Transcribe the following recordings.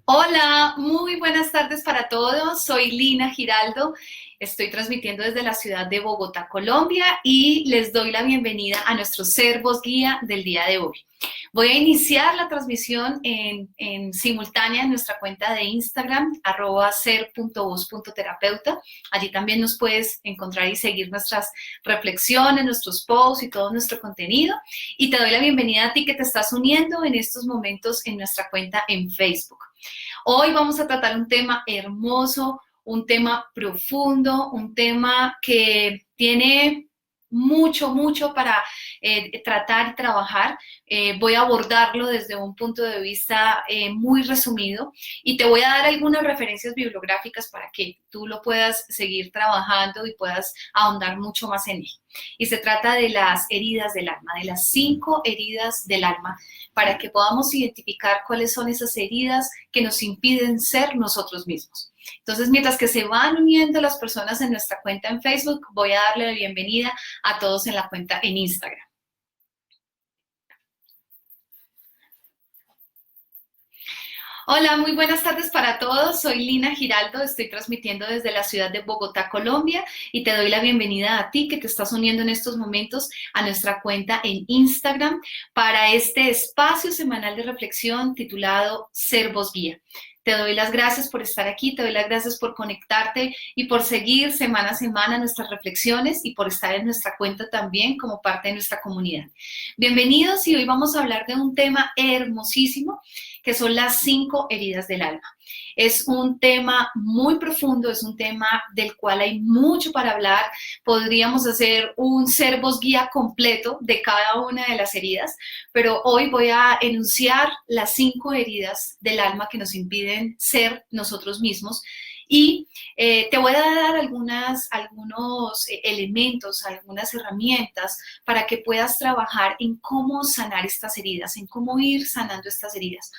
Hola, muy buenas tardes para todos. Soy Lina Giraldo. Estoy transmitiendo desde la ciudad de Bogotá, Colombia, y les doy la bienvenida a nuestro Ser Voz Guía del día de hoy. Voy a iniciar la transmisión en simultánea en nuestra cuenta de Instagram, @ser.voz.terapeuta. Allí también nos puedes encontrar y seguir nuestras reflexiones, nuestros posts y todo nuestro contenido. Y te doy la bienvenida a ti que te estás uniendo en estos momentos en nuestra cuenta en Facebook. Hoy vamos a tratar un tema hermoso, un tema profundo, un tema que tiene mucho para tratar y trabajar. Voy a abordarlo desde un punto de vista muy resumido y te voy a dar algunas referencias bibliográficas para que tú lo puedas seguir trabajando y puedas ahondar mucho más en él. Y se trata de las heridas del alma, de las 5 heridas del alma, para que podamos identificar cuáles son esas heridas que nos impiden ser nosotros mismos. Entonces, mientras que se van uniendo las personas en nuestra cuenta en Facebook, voy a darle la bienvenida a todos en la cuenta en Instagram. Hola, muy buenas tardes para todos. Soy Lina Giraldo, estoy transmitiendo desde la ciudad de Bogotá, Colombia, y te doy la bienvenida a ti que te estás uniendo en estos momentos a nuestra cuenta en Instagram para este espacio semanal de reflexión titulado Ser Voz Guía. Te doy las gracias por estar aquí, te doy las gracias por conectarte y por seguir semana a semana nuestras reflexiones y por estar en nuestra cuenta también como parte de nuestra comunidad. Bienvenidos, y hoy vamos a hablar de un tema hermosísimo que son las 5 heridas del alma. Es un tema muy profundo, es un tema del cual hay mucho para hablar. Podríamos hacer un Ser Voz Guía completo de cada una de las heridas, pero hoy voy a enunciar las 5 heridas del alma que nos impiden ser nosotros mismos. Y te voy a dar algunos elementos, algunas herramientas para que puedas trabajar en cómo sanar estas heridas, en cómo ir sanando estas heridas.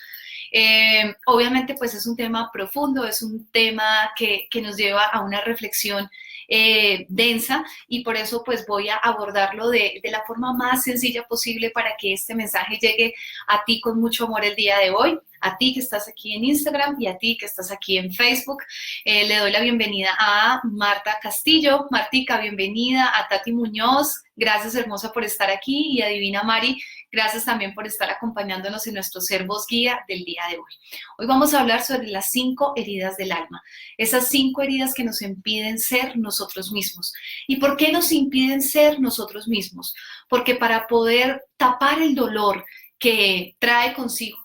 Obviamente, pues es un tema profundo, es un tema que nos lleva a una reflexión densa, y por eso pues voy a abordarlo de la forma más sencilla posible para que este mensaje llegue a ti con mucho amor el día de hoy. A ti que estás aquí en Instagram y a ti que estás aquí en Facebook. Le doy la bienvenida a Marta Castillo. Martica, bienvenida. A Tati Muñoz, gracias hermosa por estar aquí. Y a Divina Mari, gracias también por estar acompañándonos en nuestro Ser Voz Guía del día de hoy. Hoy vamos a hablar sobre las 5 heridas del alma. Esas 5 heridas que nos impiden ser nosotros mismos. ¿Y por qué nos impiden ser nosotros mismos? Porque para poder tapar el dolor que trae consigo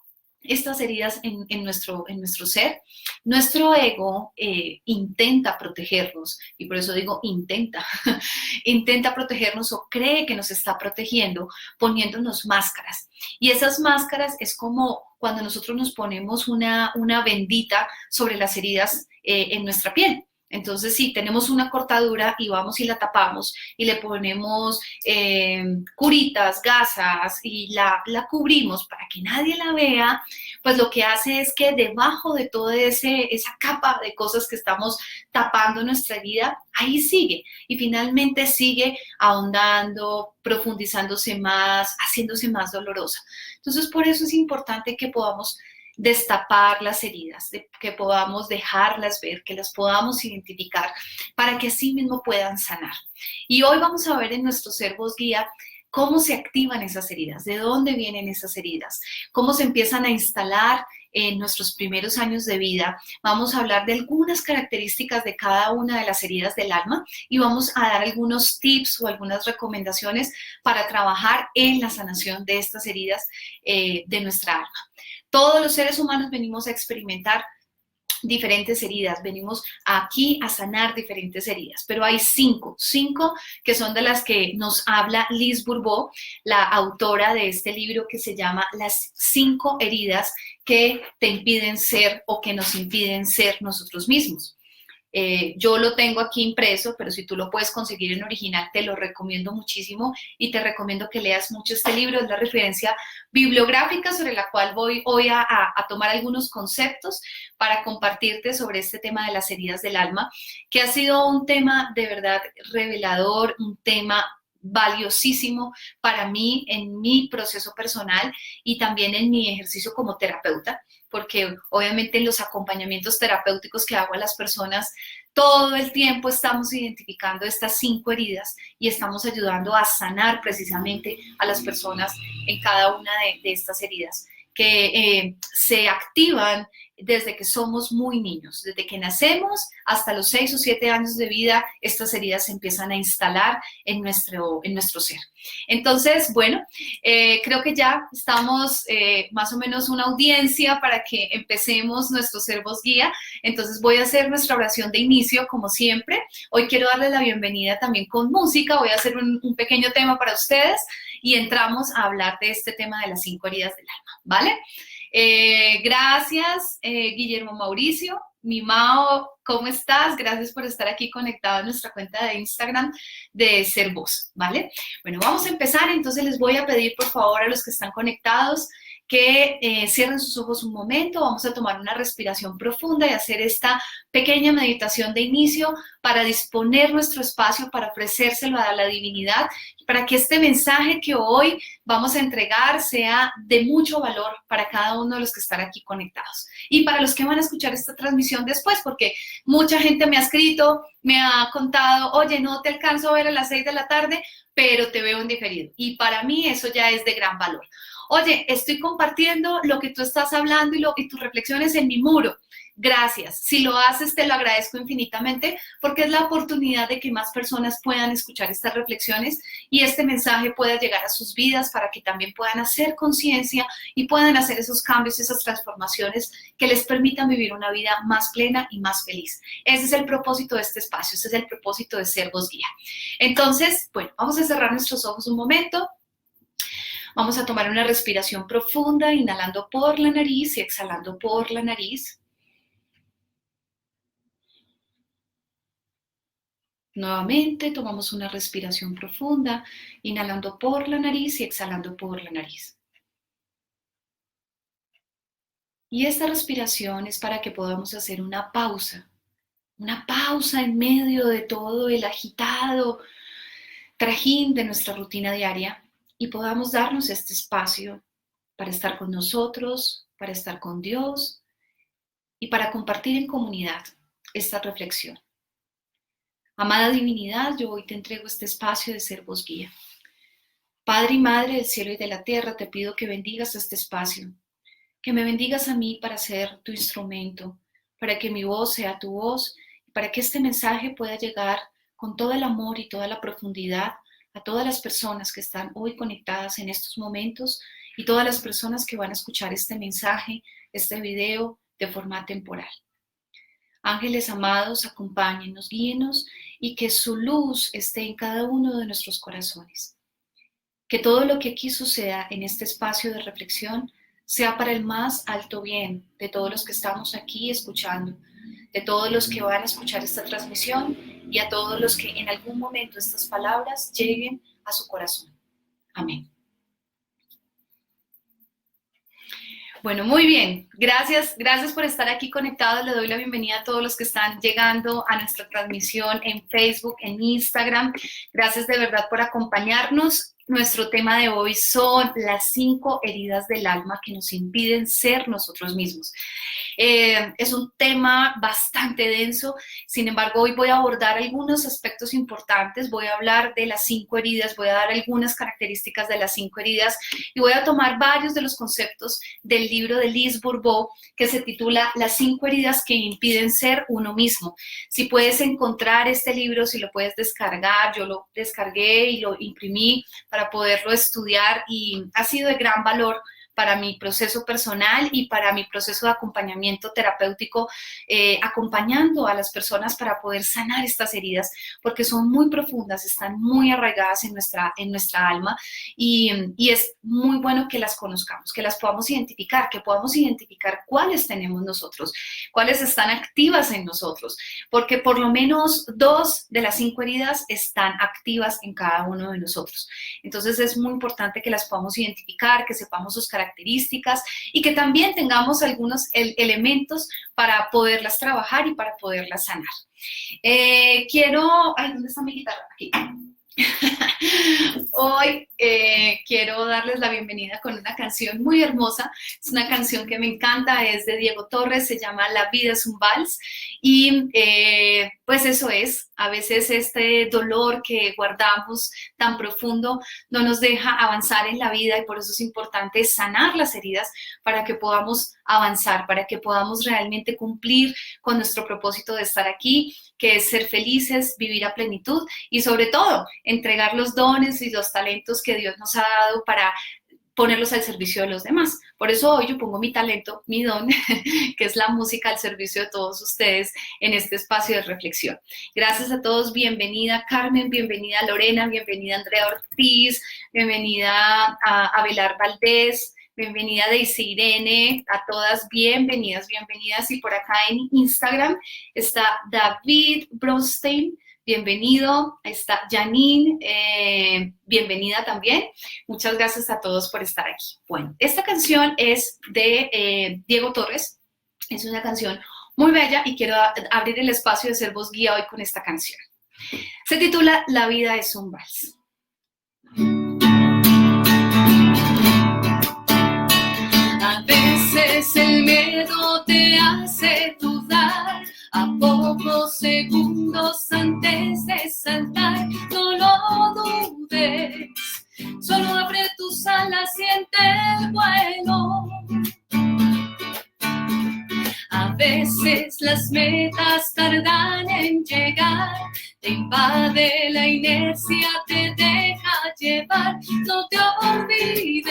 estas heridas en nuestro ser, nuestro ego intenta protegernos, y por eso digo intenta, intenta protegernos o cree que nos está protegiendo poniéndonos máscaras. Y esas máscaras es como cuando nosotros nos ponemos una bendita sobre las heridas en nuestra piel. Entonces, si tenemos una cortadura y vamos y la tapamos y le ponemos curitas, gasas y la cubrimos para que nadie la vea, pues lo que hace es que debajo de toda esa capa de cosas que estamos tapando nuestra herida, ahí sigue. Y finalmente sigue ahondando, profundizándose más, haciéndose más dolorosa. Entonces, por eso es importante que podamos destapar las heridas, que podamos dejarlas ver, que las podamos identificar para que así mismo puedan sanar. Y hoy vamos a ver en nuestro Ser Voz Guía cómo se activan esas heridas, de dónde vienen esas heridas, cómo se empiezan a instalar en nuestros primeros años de vida. Vamos a hablar de algunas características de cada una de las heridas del alma y vamos a dar algunos tips o algunas recomendaciones para trabajar en la sanación de estas heridas de nuestra alma. Todos los seres humanos venimos a experimentar diferentes heridas, venimos aquí a sanar diferentes heridas, pero hay cinco que son de las que nos habla Liz Bourbeau, la autora de este libro que se llama Las 5 heridas que te impiden ser o que nos impiden ser nosotros mismos. Yo lo tengo aquí impreso, pero si tú lo puedes conseguir en original, te lo recomiendo muchísimo y te recomiendo que leas mucho este libro. Es la referencia bibliográfica sobre la cual voy hoy a tomar algunos conceptos para compartirte sobre este tema de las heridas del alma, que ha sido un tema de verdad revelador, un tema valiosísimo para mí en mi proceso personal y también en mi ejercicio como terapeuta, porque obviamente en los acompañamientos terapéuticos que hago a las personas, todo el tiempo estamos identificando estas 5 heridas y estamos ayudando a sanar precisamente a las personas en cada una de estas heridas que se activan desde que somos muy niños, desde que nacemos hasta los 6 o 7 años de vida, estas heridas se empiezan a instalar en nuestro ser. Entonces, bueno, creo que ya estamos más o menos una audiencia para que empecemos nuestro Ser Voz Guía. Entonces voy a hacer nuestra oración de inicio, como siempre. Hoy quiero darles la bienvenida también con música, voy a hacer un pequeño tema para ustedes y entramos a hablar de este tema de las 5 heridas del alma, ¿vale? Gracias, Guillermo Mauricio. Mi Mao, ¿cómo estás? Gracias por estar aquí conectado en nuestra cuenta de Instagram de Ser Voz, ¿vale? Bueno, vamos a empezar, entonces les voy a pedir por favor a los que están conectados que cierren sus ojos un momento, vamos a tomar una respiración profunda y hacer esta pequeña meditación de inicio para disponer nuestro espacio, para ofrecérselo a la divinidad, para que este mensaje que hoy vamos a entregar sea de mucho valor para cada uno de los que están aquí conectados y para los que van a escuchar esta transmisión después, porque mucha gente me ha escrito, me ha contado, oye, no te alcanzo a ver a las 6 de la tarde, pero te veo en diferido, y para mí eso ya es de gran valor. Oye, estoy compartiendo lo que tú estás hablando y tus reflexiones en mi muro. Gracias. Si lo haces, te lo agradezco infinitamente porque es la oportunidad de que más personas puedan escuchar estas reflexiones y este mensaje pueda llegar a sus vidas para que también puedan hacer conciencia y puedan hacer esos cambios, esas transformaciones que les permitan vivir una vida más plena y más feliz. Ese es el propósito de este espacio, ese es el propósito de Ser Voz Guía. Entonces, bueno, vamos a cerrar nuestros ojos un momento. Vamos a tomar una respiración profunda, inhalando por la nariz y exhalando por la nariz. Nuevamente tomamos una respiración profunda, inhalando por la nariz y exhalando por la nariz. Y esta respiración es para que podamos hacer una pausa en medio de todo el agitado trajín de nuestra rutina diaria y podamos darnos este espacio para estar con nosotros, para estar con Dios y para compartir en comunidad esta reflexión. Amada divinidad, yo hoy te entrego este espacio de Ser Voz Guía. Padre y Madre del cielo y de la tierra, te pido que bendigas este espacio, que me bendigas a mí para ser tu instrumento, para que mi voz sea tu voz, y para que este mensaje pueda llegar con todo el amor y toda la profundidad a todas las personas que están hoy conectadas en estos momentos y todas las personas que van a escuchar este mensaje, este video de forma temporal. Ángeles amados, acompáñennos, guíenos y que su luz esté en cada uno de nuestros corazones. Que todo lo que aquí suceda en este espacio de reflexión sea para el más alto bien de todos los que estamos aquí escuchando, de todos los que van a escuchar esta transmisión y a todos los que en algún momento estas palabras lleguen a su corazón. Amén. Bueno, muy bien. Gracias por estar aquí conectados. Le doy la bienvenida a todos los que están llegando a nuestra transmisión en Facebook, en Instagram. Gracias de verdad por acompañarnos. Nuestro tema de hoy son las 5 heridas del alma que nos impiden ser nosotros mismos. Es un tema bastante denso, sin embargo hoy voy a abordar algunos aspectos importantes, voy a hablar de las 5 heridas, voy a dar algunas características de las 5 heridas y voy a tomar varios de los conceptos del libro de Lise Bourbeau que se titula Las 5 heridas que impiden ser uno mismo. Si puedes encontrar este libro, si lo puedes descargar, yo lo descargué y lo imprimí para poderlo estudiar y ha sido de gran valor para mi proceso personal y para mi proceso de acompañamiento terapéutico, acompañando a las personas para poder sanar estas heridas, porque son muy profundas, están muy arraigadas en nuestra alma y es muy bueno que las conozcamos, que las podamos identificar, que podamos identificar cuáles tenemos nosotros, cuáles están activas en nosotros, porque por lo menos 2 de las 5 heridas están activas en cada uno de nosotros. Entonces es muy importante que las podamos identificar, que sepamos sus características y que también tengamos algunos elementos para poderlas trabajar y para poderlas sanar. ¿Dónde está mi guitarra? Aquí. Hoy quiero darles la bienvenida con una canción muy hermosa. Es una canción que me encanta, es de Diego Torres, se llama La vida es un vals. Y pues eso es, a veces este dolor que guardamos tan profundo no nos deja avanzar en la vida y por eso es importante sanar las heridas para que podamos avanzar, para que podamos realmente cumplir con nuestro propósito de estar aquí, que es ser felices, vivir a plenitud y sobre todo entregar los dones y los talentos que Dios nos ha dado para ponerlos al servicio de los demás. Por eso hoy yo pongo mi talento, mi don, que es la música al servicio de todos ustedes en este espacio de reflexión. Gracias a todos, bienvenida Carmen, bienvenida Lorena, bienvenida Andrea Ortiz, bienvenida a Abelar Valdés, bienvenida Daisy Irene, a todas bienvenidas, bienvenidas. Y por acá en Instagram está David Bronstein, bienvenido, está Janine, bienvenida también. Muchas gracias a todos por estar aquí. Bueno, esta canción es de Diego Torres, es una canción muy bella y quiero abrir el espacio de ser voz guía hoy con esta canción. Se titula La vida es un vals. A veces el miedo te hace dudar, a pocos segundos antes de saltar. No lo dudes, solo abre tus alas, siente el vuelo. A veces las metas tardan en llegar, te invade la inercia, te deja llevar. No te olvides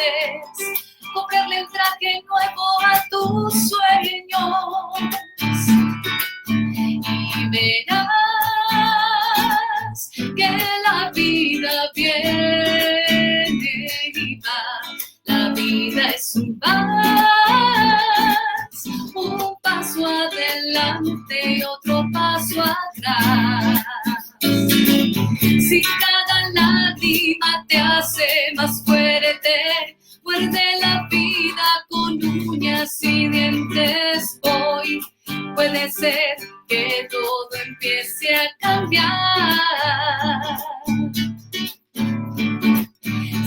comprarle el traje nuevo a tus sueños y verás que la vida viene y va. La vida es un vals, un paso adelante y otro paso atrás. Si cada lágrima te hace más fuerte, muerde la vida con uñas y dientes. Hoy puede ser que todo empiece a cambiar.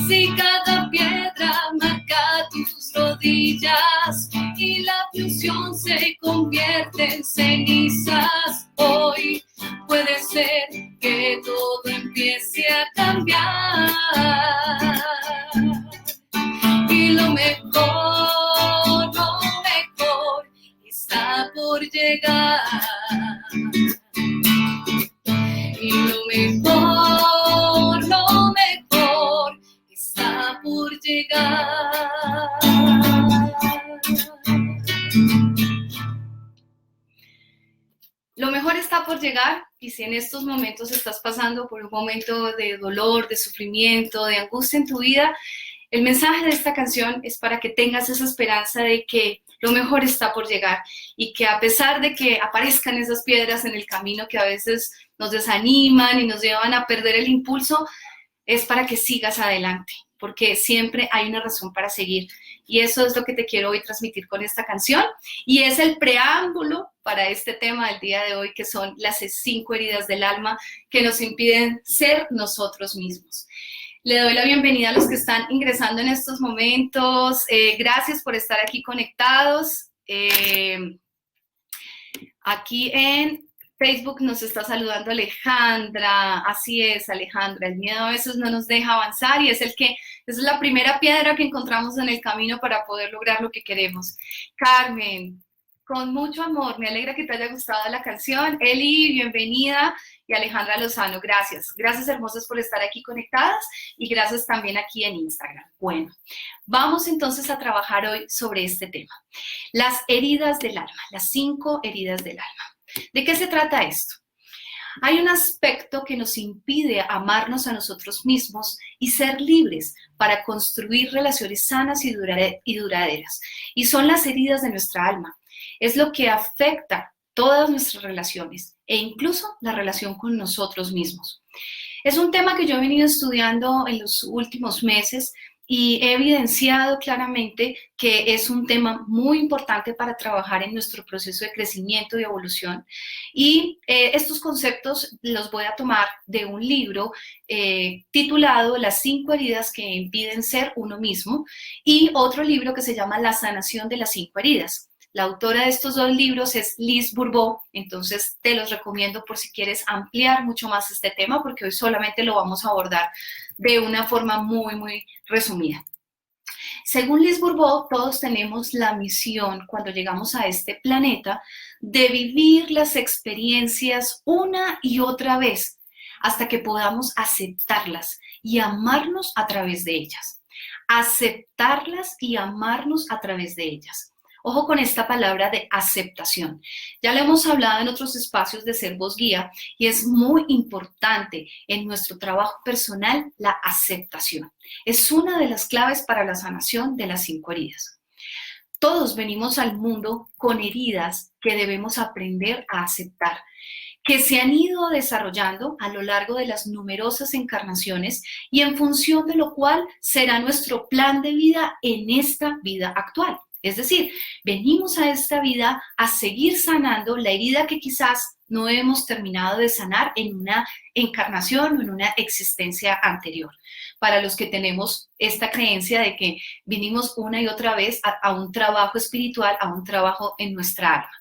Si cada piedra marca tus rodillas y la ilusión se convierte en cenizas, hoy puede ser que todo empiece a cambiar. Y lo mejor está por llegar. Y lo mejor está por llegar. Lo mejor está por llegar, y si en estos momentos estás pasando por un momento de dolor, de sufrimiento, de angustia en tu vida, el mensaje de esta canción es para que tengas esa esperanza de que lo mejor está por llegar y que a pesar de que aparezcan esas piedras en el camino que a veces nos desaniman y nos llevan a perder el impulso, es para que sigas adelante, porque siempre hay una razón para seguir. Y eso es lo que te quiero hoy transmitir con esta canción. Y es el preámbulo para este tema del día de hoy, que son las 5 heridas del alma que nos impiden ser nosotros mismos. Le doy la bienvenida a los que están ingresando en estos momentos. Gracias por estar aquí conectados. Aquí en Facebook nos está saludando Alejandra. Así es, Alejandra. El miedo a veces no nos deja avanzar y esa es la primera piedra que encontramos en el camino para poder lograr lo que queremos. Carmen, con mucho amor, me alegra que te haya gustado la canción. Eli, bienvenida. Y Alejandra Lozano, gracias. Gracias, hermosas, por estar aquí conectadas y gracias también aquí en Instagram. Bueno, vamos entonces a trabajar hoy sobre este tema. Las heridas del alma, las 5 heridas del alma. ¿De qué se trata esto? Hay un aspecto que nos impide amarnos a nosotros mismos y ser libres para construir relaciones sanas y duraderas. Y son las heridas de nuestra alma. Es lo que afecta todas nuestras relaciones e incluso la relación con nosotros mismos. Es un tema que yo he venido estudiando en los últimos meses y he evidenciado claramente que es un tema muy importante para trabajar en nuestro proceso de crecimiento y evolución. Y estos conceptos los voy a tomar de un libro titulado Las 5 heridas que impiden ser uno mismo y otro libro que se llama La sanación de las 5 heridas. La autora de estos dos libros es Liz Bourbeau, entonces te los recomiendo por si quieres ampliar mucho más este tema, porque hoy solamente lo vamos a abordar de una forma muy resumida. Según Liz Bourbeau, todos tenemos la misión, cuando llegamos a este planeta, de vivir las experiencias una y otra vez, hasta que podamos aceptarlas y amarnos a través de ellas. Aceptarlas y amarnos a través de ellas. Ojo con esta palabra de aceptación. Ya lo hemos hablado en otros espacios de Ser Voz Guía y es muy importante en nuestro trabajo personal la aceptación. Es una de las claves para la sanación de las 5 heridas. Todos venimos al mundo con heridas que debemos aprender a aceptar, que se han ido desarrollando a lo largo de las numerosas encarnaciones y en función de lo cual será nuestro plan de vida en esta vida actual. Es decir, venimos a esta vida a seguir sanando la herida que quizás no hemos terminado de sanar en una encarnación o en una existencia anterior. Para los que tenemos esta creencia de que vinimos una y otra vez a un trabajo espiritual, a un trabajo en nuestra alma.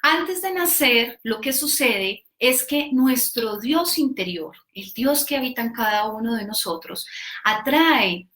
Antes de nacer, lo que sucede es que nuestro Dios interior, el Dios que habita en cada uno de nosotros, atrae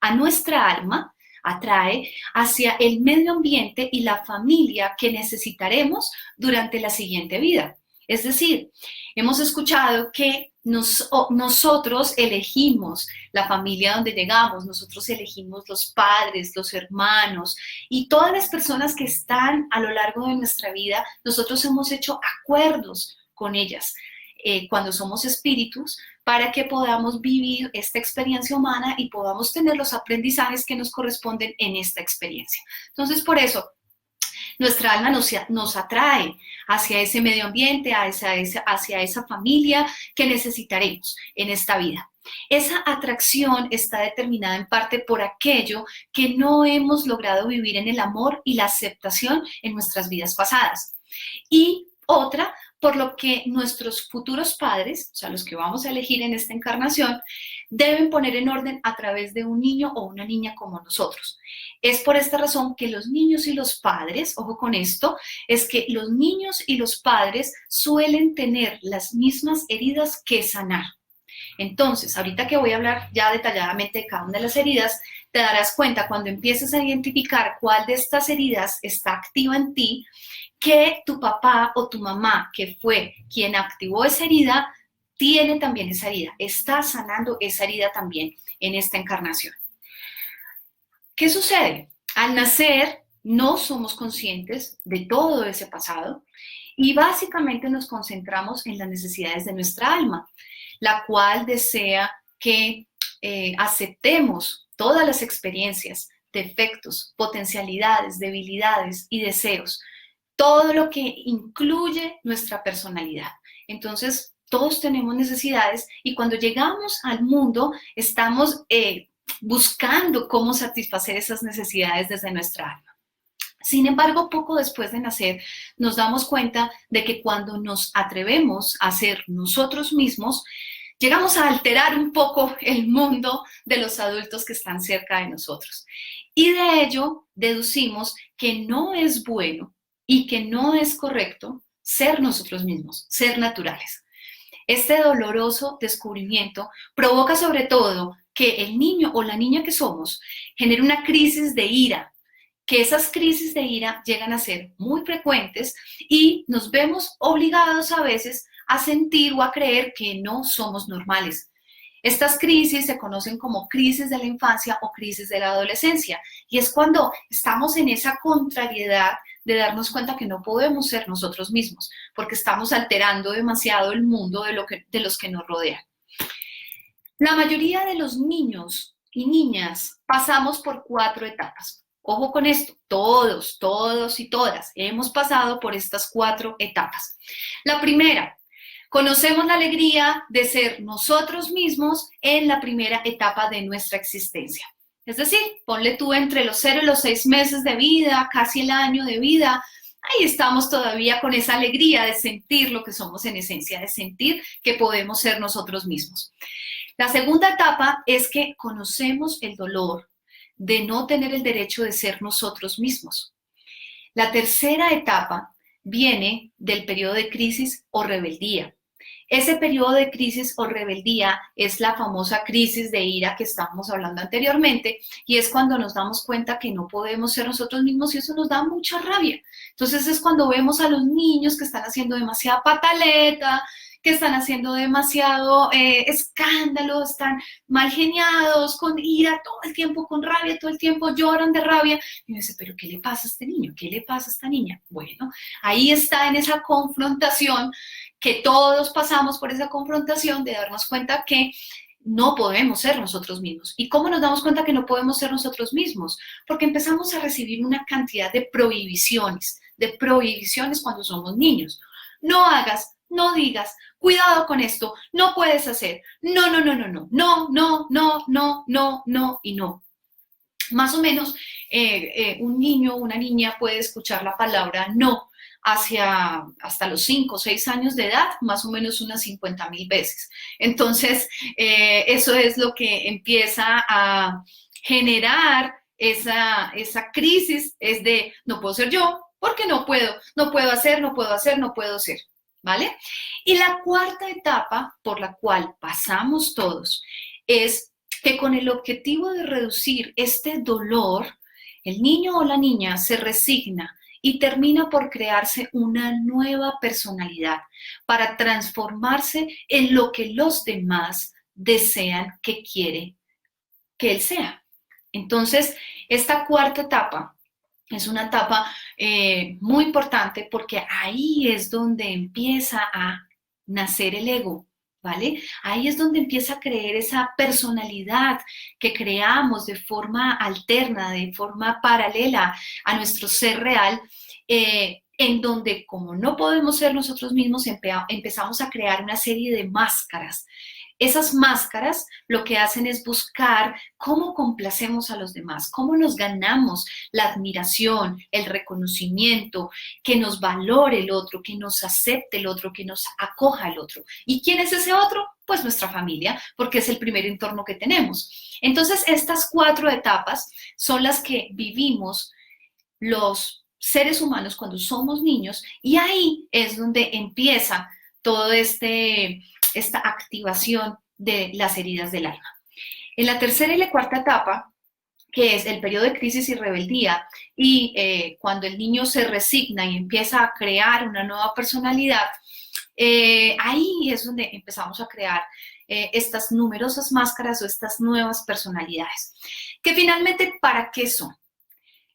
a nuestra alma, atrae hacia el medio ambiente y la familia que necesitaremos durante la siguiente vida. Es decir, hemos escuchado que nosotros elegimos la familia donde llegamos, nosotros elegimos los padres, los hermanos y todas las personas que están a lo largo de nuestra vida, nosotros hemos hecho acuerdos con ellas cuando somos espíritus para que podamos vivir esta experiencia humana y podamos tener los aprendizajes que nos corresponden en esta experiencia. Entonces, por eso, nuestra alma nos atrae hacia ese medio ambiente, hacia esa familia que necesitaremos en esta vida. Esa atracción está determinada en parte por aquello que no hemos logrado vivir en el amor y la aceptación en nuestras vidas pasadas. Y otra, por lo que nuestros futuros padres, o sea, los que vamos a elegir en esta encarnación, deben poner en orden a través de un niño o una niña como nosotros. Es por esta razón que los niños y los padres, ojo con esto, es que los niños y los padres suelen tener las mismas heridas que sanar. Entonces, ahorita que voy a hablar ya detalladamente de cada una de las heridas, te darás cuenta cuando empieces a identificar cuál de estas heridas está activa en ti, que tu papá o tu mamá, que fue quien activó esa herida, tiene también esa herida, está sanando esa herida también en esta encarnación. ¿Qué sucede? Al nacer no somos conscientes de todo ese pasado y básicamente nos concentramos en las necesidades de nuestra alma, la cual desea que aceptemos todas las experiencias, defectos, potencialidades, debilidades y deseos, todo lo que incluye nuestra personalidad. Entonces, todos tenemos necesidades y cuando llegamos al mundo estamos buscando cómo satisfacer esas necesidades desde nuestra alma. Sin embargo, poco después de nacer, nos damos cuenta de que cuando nos atrevemos a ser nosotros mismos, llegamos a alterar un poco el mundo de los adultos que están cerca de nosotros. Y de ello deducimos que no es bueno y que no es correcto ser nosotros mismos, ser naturales. Este doloroso descubrimiento provoca sobre todo que el niño o la niña que somos genere una crisis de ira, que esas crisis de ira llegan a ser muy frecuentes y nos vemos obligados a veces a sentir o a creer que no somos normales. Estas crisis se conocen como crisis de la infancia o crisis de la adolescencia y es cuando estamos en esa contrariedad de darnos cuenta que no podemos ser nosotros mismos porque estamos alterando demasiado el mundo de los que nos rodean. La mayoría de los niños y niñas pasamos por 4 etapas. Ojo con esto, todos y todas hemos pasado por estas 4 etapas. La primera, Conocemos la alegría de ser nosotros mismos en la primera etapa de nuestra existencia. Es decir, ponle tú entre los 0 y los 6 meses de vida, casi el año de vida, ahí estamos todavía con esa alegría de sentir lo que somos en esencia, de sentir que podemos ser nosotros mismos. La segunda etapa es que conocemos el dolor de no tener el derecho de ser nosotros mismos. La tercera etapa viene del periodo de crisis o rebeldía. Ese periodo de crisis o rebeldía es la famosa crisis de ira que estábamos hablando anteriormente, y es cuando nos damos cuenta que no podemos ser nosotros mismos y eso nos da mucha rabia. Entonces es cuando vemos a los niños que están haciendo demasiada pataleta, que están haciendo demasiado escándalo, están mal geniados, con ira todo el tiempo, con rabia todo el tiempo, lloran de rabia. Y me dice, pero ¿qué le pasa a este niño? ¿Qué le pasa a esta niña? Bueno, ahí está en esa confrontación, que todos pasamos por esa confrontación de darnos cuenta que no podemos ser nosotros mismos. ¿Y cómo nos damos cuenta que no podemos ser nosotros mismos? Porque empezamos a recibir una cantidad de prohibiciones cuando somos niños. No hagas, no digas, cuidado con esto, no puedes hacer, no, no, no, no, no, no, no, no, no, no, no y no. Más o menos, un niño o una niña puede escuchar la palabra no hasta los 5 o 6 años de edad, más o menos unas 50,000 veces. Entonces, eso es lo que empieza a generar esa crisis, es de no puedo ser yo, porque no puedo hacer, no puedo hacer, no puedo ser, ¿vale? Y la cuarta etapa por la cual pasamos todos es que con el objetivo de reducir este dolor, el niño o la niña se resigna y termina por crearse una nueva personalidad para transformarse en lo que los demás desean que quiere que él sea. Entonces, esta cuarta etapa es una etapa muy importante porque ahí es donde empieza a nacer el ego, ¿vale? Ahí es donde empieza a creer esa personalidad que creamos de forma alterna, de forma paralela a nuestro ser real, en donde como no podemos ser nosotros mismos, empezamos a crear una serie de máscaras. Esas máscaras lo que hacen es buscar cómo complacemos a los demás, cómo nos ganamos la admiración, el reconocimiento, que nos valore el otro, que nos acepte el otro, que nos acoja el otro. ¿Y quién es ese otro? Pues nuestra familia, porque es el primer entorno que tenemos. Entonces, estas 4 etapas son las que vivimos los seres humanos cuando somos niños, y ahí es donde empieza todo esta activación de las heridas del alma. En la tercera y la cuarta etapa, que es el periodo de crisis y rebeldía, y cuando el niño se resigna y empieza a crear una nueva personalidad, ahí es donde empezamos a crear estas numerosas máscaras o estas nuevas personalidades, que finalmente, ¿para qué son?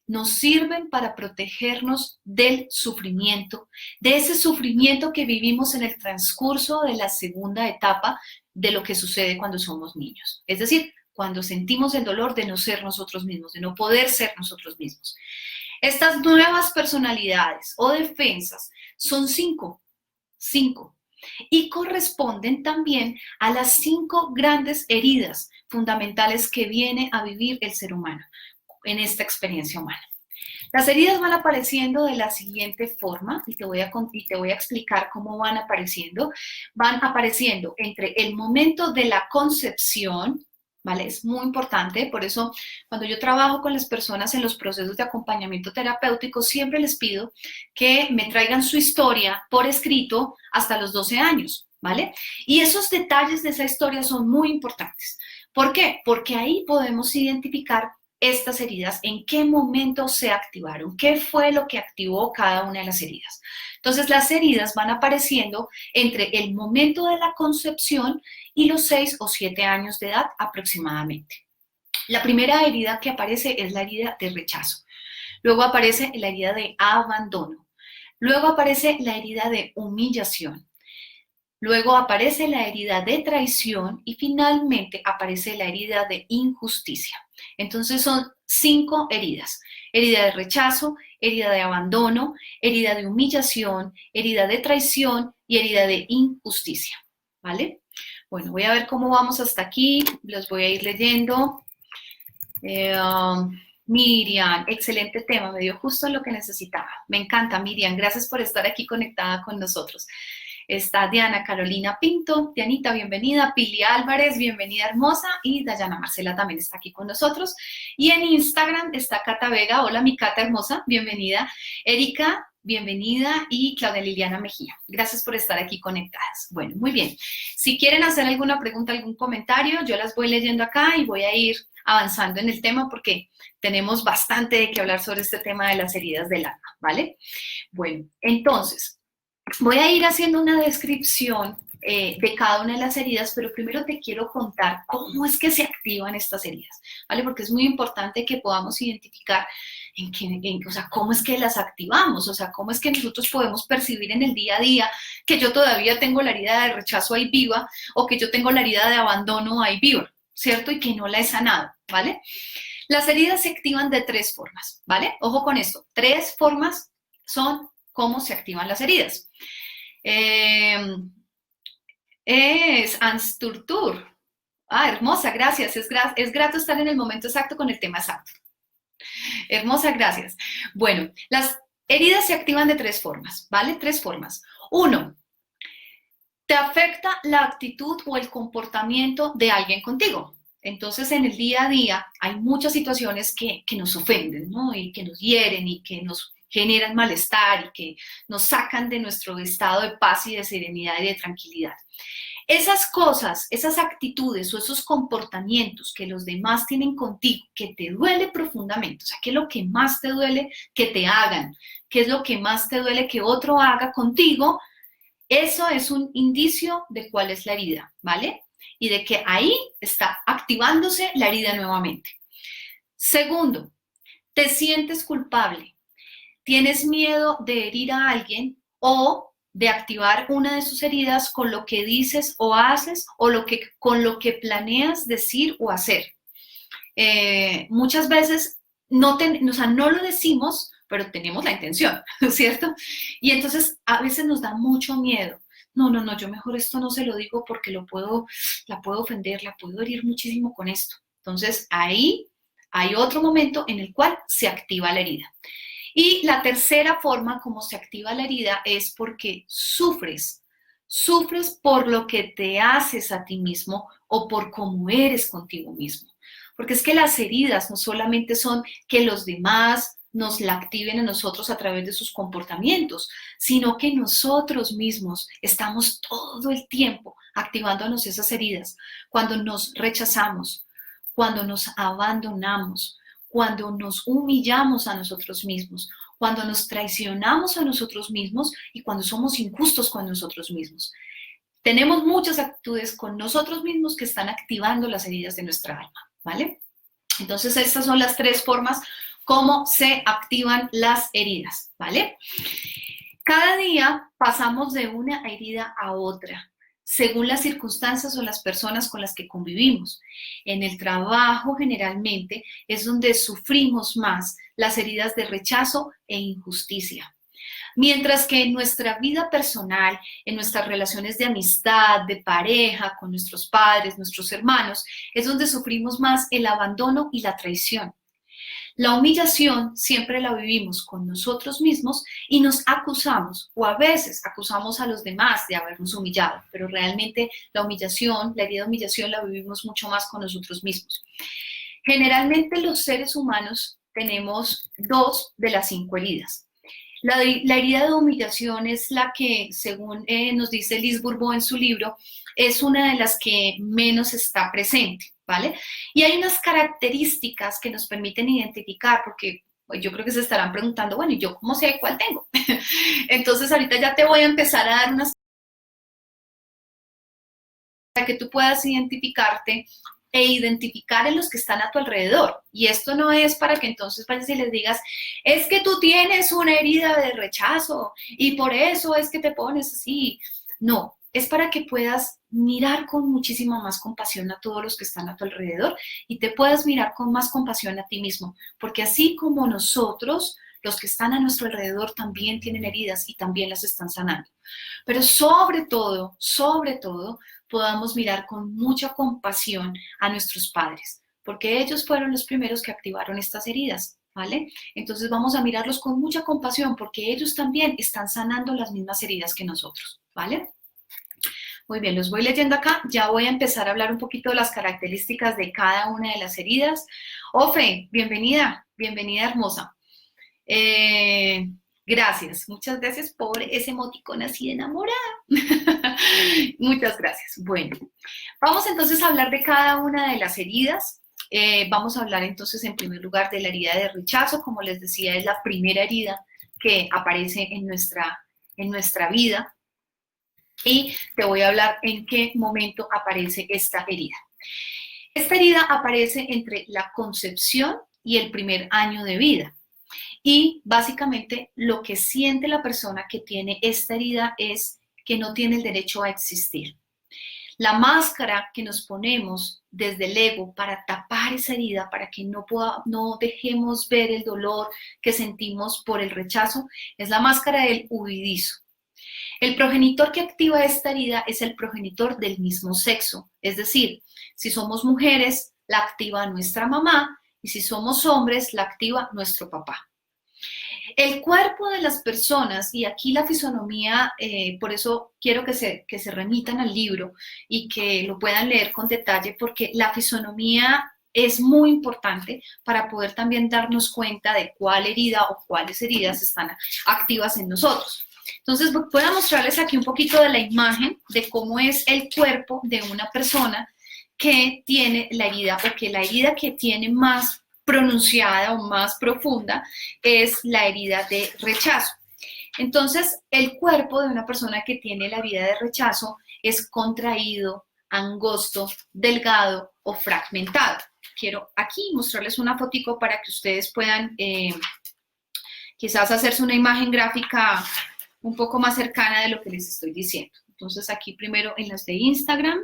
Nos sirven para protegernos del sufrimiento, de ese sufrimiento que vivimos en el transcurso de la segunda etapa de lo que sucede cuando somos niños. Es decir, cuando sentimos el dolor de no ser nosotros mismos, de no poder ser nosotros mismos. Estas nuevas personalidades o defensas son 5, y corresponden también a las 5 grandes heridas fundamentales que viene a vivir el ser humano en esta experiencia humana. Las heridas van apareciendo de la siguiente forma, y te voy a explicar cómo van apareciendo. Van apareciendo entre el momento de la concepción, ¿vale? Es muy importante, por eso cuando yo trabajo con las personas en los procesos de acompañamiento terapéutico, siempre les pido que me traigan su historia por escrito hasta los 12 años, ¿vale? Y esos detalles de esa historia son muy importantes. ¿Por qué? Porque ahí podemos identificar estas heridas, en qué momento se activaron, qué fue lo que activó cada una de las heridas. Entonces, las heridas van apareciendo entre el momento de la concepción y los 6 o 7 años de edad aproximadamente. La primera herida que aparece es la herida de rechazo. Luego aparece la herida de abandono. Luego aparece la herida de humillación. Luego aparece la herida de traición y finalmente aparece la herida de injusticia. Entonces son 5 heridas. Herida de rechazo, herida de abandono, herida de humillación, herida de traición y herida de injusticia, ¿vale? Bueno, voy a ver cómo vamos hasta aquí, los voy a ir leyendo. Miriam, excelente tema, me dio justo lo que necesitaba. Me encanta, Miriam, gracias por estar aquí conectada con nosotros. Está Diana Carolina Pinto, Dianita, bienvenida, Pili Álvarez, bienvenida hermosa, y Dayana Marcela también está aquí con nosotros. Y en Instagram está Cata Vega, hola mi Cata hermosa, bienvenida. Erika, bienvenida, y Claudia Liliana Mejía. Gracias por estar aquí conectadas. Bueno, muy bien. Si quieren hacer alguna pregunta, algún comentario, yo las voy leyendo acá y voy a ir avanzando en el tema porque tenemos bastante de qué hablar sobre este tema de las heridas del alma, ¿vale? Bueno, entonces, voy a ir haciendo una descripción de cada una de las heridas, pero primero te quiero contar cómo es que se activan estas heridas, ¿vale? Porque es muy importante que podamos identificar o sea, cómo es que las activamos, o sea, cómo es que nosotros podemos percibir en el día a día que yo todavía tengo la herida de rechazo ahí viva o que yo tengo la herida de abandono ahí viva, ¿cierto? Y que no la he sanado, ¿vale? Las heridas se activan de 3 formas, ¿vale? Ojo con esto, 3 formas son cómo se activan las heridas. Es Ansturtur. Ah, hermosa, gracias. Es grato estar en el momento exacto con el tema exacto. Hermosa, gracias. Bueno, las heridas se activan de 3 formas, ¿vale? 3 formas. 1, te afecta la actitud o el comportamiento de alguien contigo. Entonces, en el día a día hay muchas situaciones que nos ofenden, ¿no? Y que nos hieren y que nos generan malestar y que nos sacan de nuestro estado de paz y de serenidad y de tranquilidad. Esas cosas, esas actitudes o esos comportamientos que los demás tienen contigo, que te duele profundamente, o sea, ¿qué es lo que más te duele que te hagan? ¿Qué es lo que más te duele que otro haga contigo? Eso es un indicio de cuál es la herida, ¿vale? Y de que ahí está activándose la herida nuevamente. Segundo, te sientes culpable. Tienes miedo de herir a alguien o de activar una de sus heridas con lo que dices o haces o con lo que planeas decir o hacer. Muchas veces no lo decimos, pero tenemos la intención, ¿cierto? Y entonces a veces nos da mucho miedo. No, yo mejor esto no se lo digo porque la puedo ofender, la puedo herir muchísimo con esto. Entonces ahí hay otro momento en el cual se activa la herida. Y la tercera forma como se activa la herida es porque sufres por lo que te haces a ti mismo o por cómo eres contigo mismo. Porque es que las heridas no solamente son que los demás nos la activen a nosotros a través de sus comportamientos, sino que nosotros mismos estamos todo el tiempo activándonos esas heridas cuando nos rechazamos, cuando nos abandonamos, cuando nos humillamos a nosotros mismos, cuando nos traicionamos a nosotros mismos y cuando somos injustos con nosotros mismos. Tenemos muchas actitudes con nosotros mismos que están activando las heridas de nuestra alma, ¿vale? Entonces, estas son las 3 formas cómo se activan las heridas, ¿vale? Cada día pasamos de una herida a otra, según las circunstancias o las personas con las que convivimos. En el trabajo, generalmente, es donde sufrimos más las heridas de rechazo e injusticia. Mientras que en nuestra vida personal, en nuestras relaciones de amistad, de pareja, con nuestros padres, nuestros hermanos, es donde sufrimos más el abandono y la traición. La humillación siempre la vivimos con nosotros mismos y nos acusamos, o a veces acusamos a los demás de habernos humillado, pero realmente la humillación, la herida de humillación la vivimos mucho más con nosotros mismos. Generalmente los seres humanos tenemos 2 de las 5 heridas. La herida de humillación es la que, según nos dice Liz Bourbeau en su libro, es una de las que menos está presente, ¿vale? Y hay unas características que nos permiten identificar, porque yo creo que se estarán preguntando, bueno, ¿y yo cómo sé cuál tengo? Entonces ahorita ya te voy a empezar a dar unas para que tú puedas identificarte e identificar en los que están a tu alrededor. Y esto no es para que entonces vayas y les digas, es que tú tienes una herida de rechazo y por eso es que te pones así. No, es para que puedas mirar con muchísima más compasión a todos los que están a tu alrededor y te puedas mirar con más compasión a ti mismo, porque así como nosotros los que están a nuestro alrededor también tienen heridas y también las están sanando. Pero sobre todo, podamos mirar con mucha compasión a nuestros padres, porque ellos fueron los primeros que activaron estas heridas, ¿vale? Entonces vamos a mirarlos con mucha compasión porque ellos también están sanando las mismas heridas que nosotros, ¿vale? Muy bien, los voy leyendo acá. Ya voy a empezar a hablar un poquito de las características de cada una de las heridas. Ofe, bienvenida, bienvenida hermosa. Gracias, muchas gracias por ese emoticón así de enamorada. Muchas gracias. Bueno, vamos entonces a hablar de cada una de las heridas. Vamos a hablar entonces en primer lugar de la herida de rechazo. Como les decía, es la primera herida que aparece en nuestra vida. Y te voy a hablar en qué momento aparece esta herida. Esta herida aparece entre la concepción y el primer año de vida. Y básicamente lo que siente la persona que tiene esta herida es que no tiene el derecho a existir. La máscara que nos ponemos desde el ego para tapar esa herida, para que no dejemos ver el dolor que sentimos por el rechazo, es la máscara del huidizo. El progenitor que activa esta herida es el progenitor del mismo sexo, es decir, si somos mujeres, la activa nuestra mamá, y si somos hombres, la activa nuestro papá. El cuerpo de las personas, y aquí la fisonomía, por eso quiero que se remitan al libro y que lo puedan leer con detalle, porque la fisonomía es muy importante para poder también darnos cuenta de cuál herida o cuáles heridas están activas en nosotros. Entonces voy a mostrarles aquí un poquito de la imagen de cómo es el cuerpo de una persona que tiene la herida, o que la herida que tiene más pronunciada o más profunda es la herida de rechazo. Entonces, el cuerpo de una persona que tiene la herida de rechazo es contraído, angosto, delgado o fragmentado. Quiero aquí mostrarles una fotico para que ustedes puedan quizás hacerse una imagen gráfica un poco más cercana de lo que les estoy diciendo. Entonces, aquí primero en las de Instagram,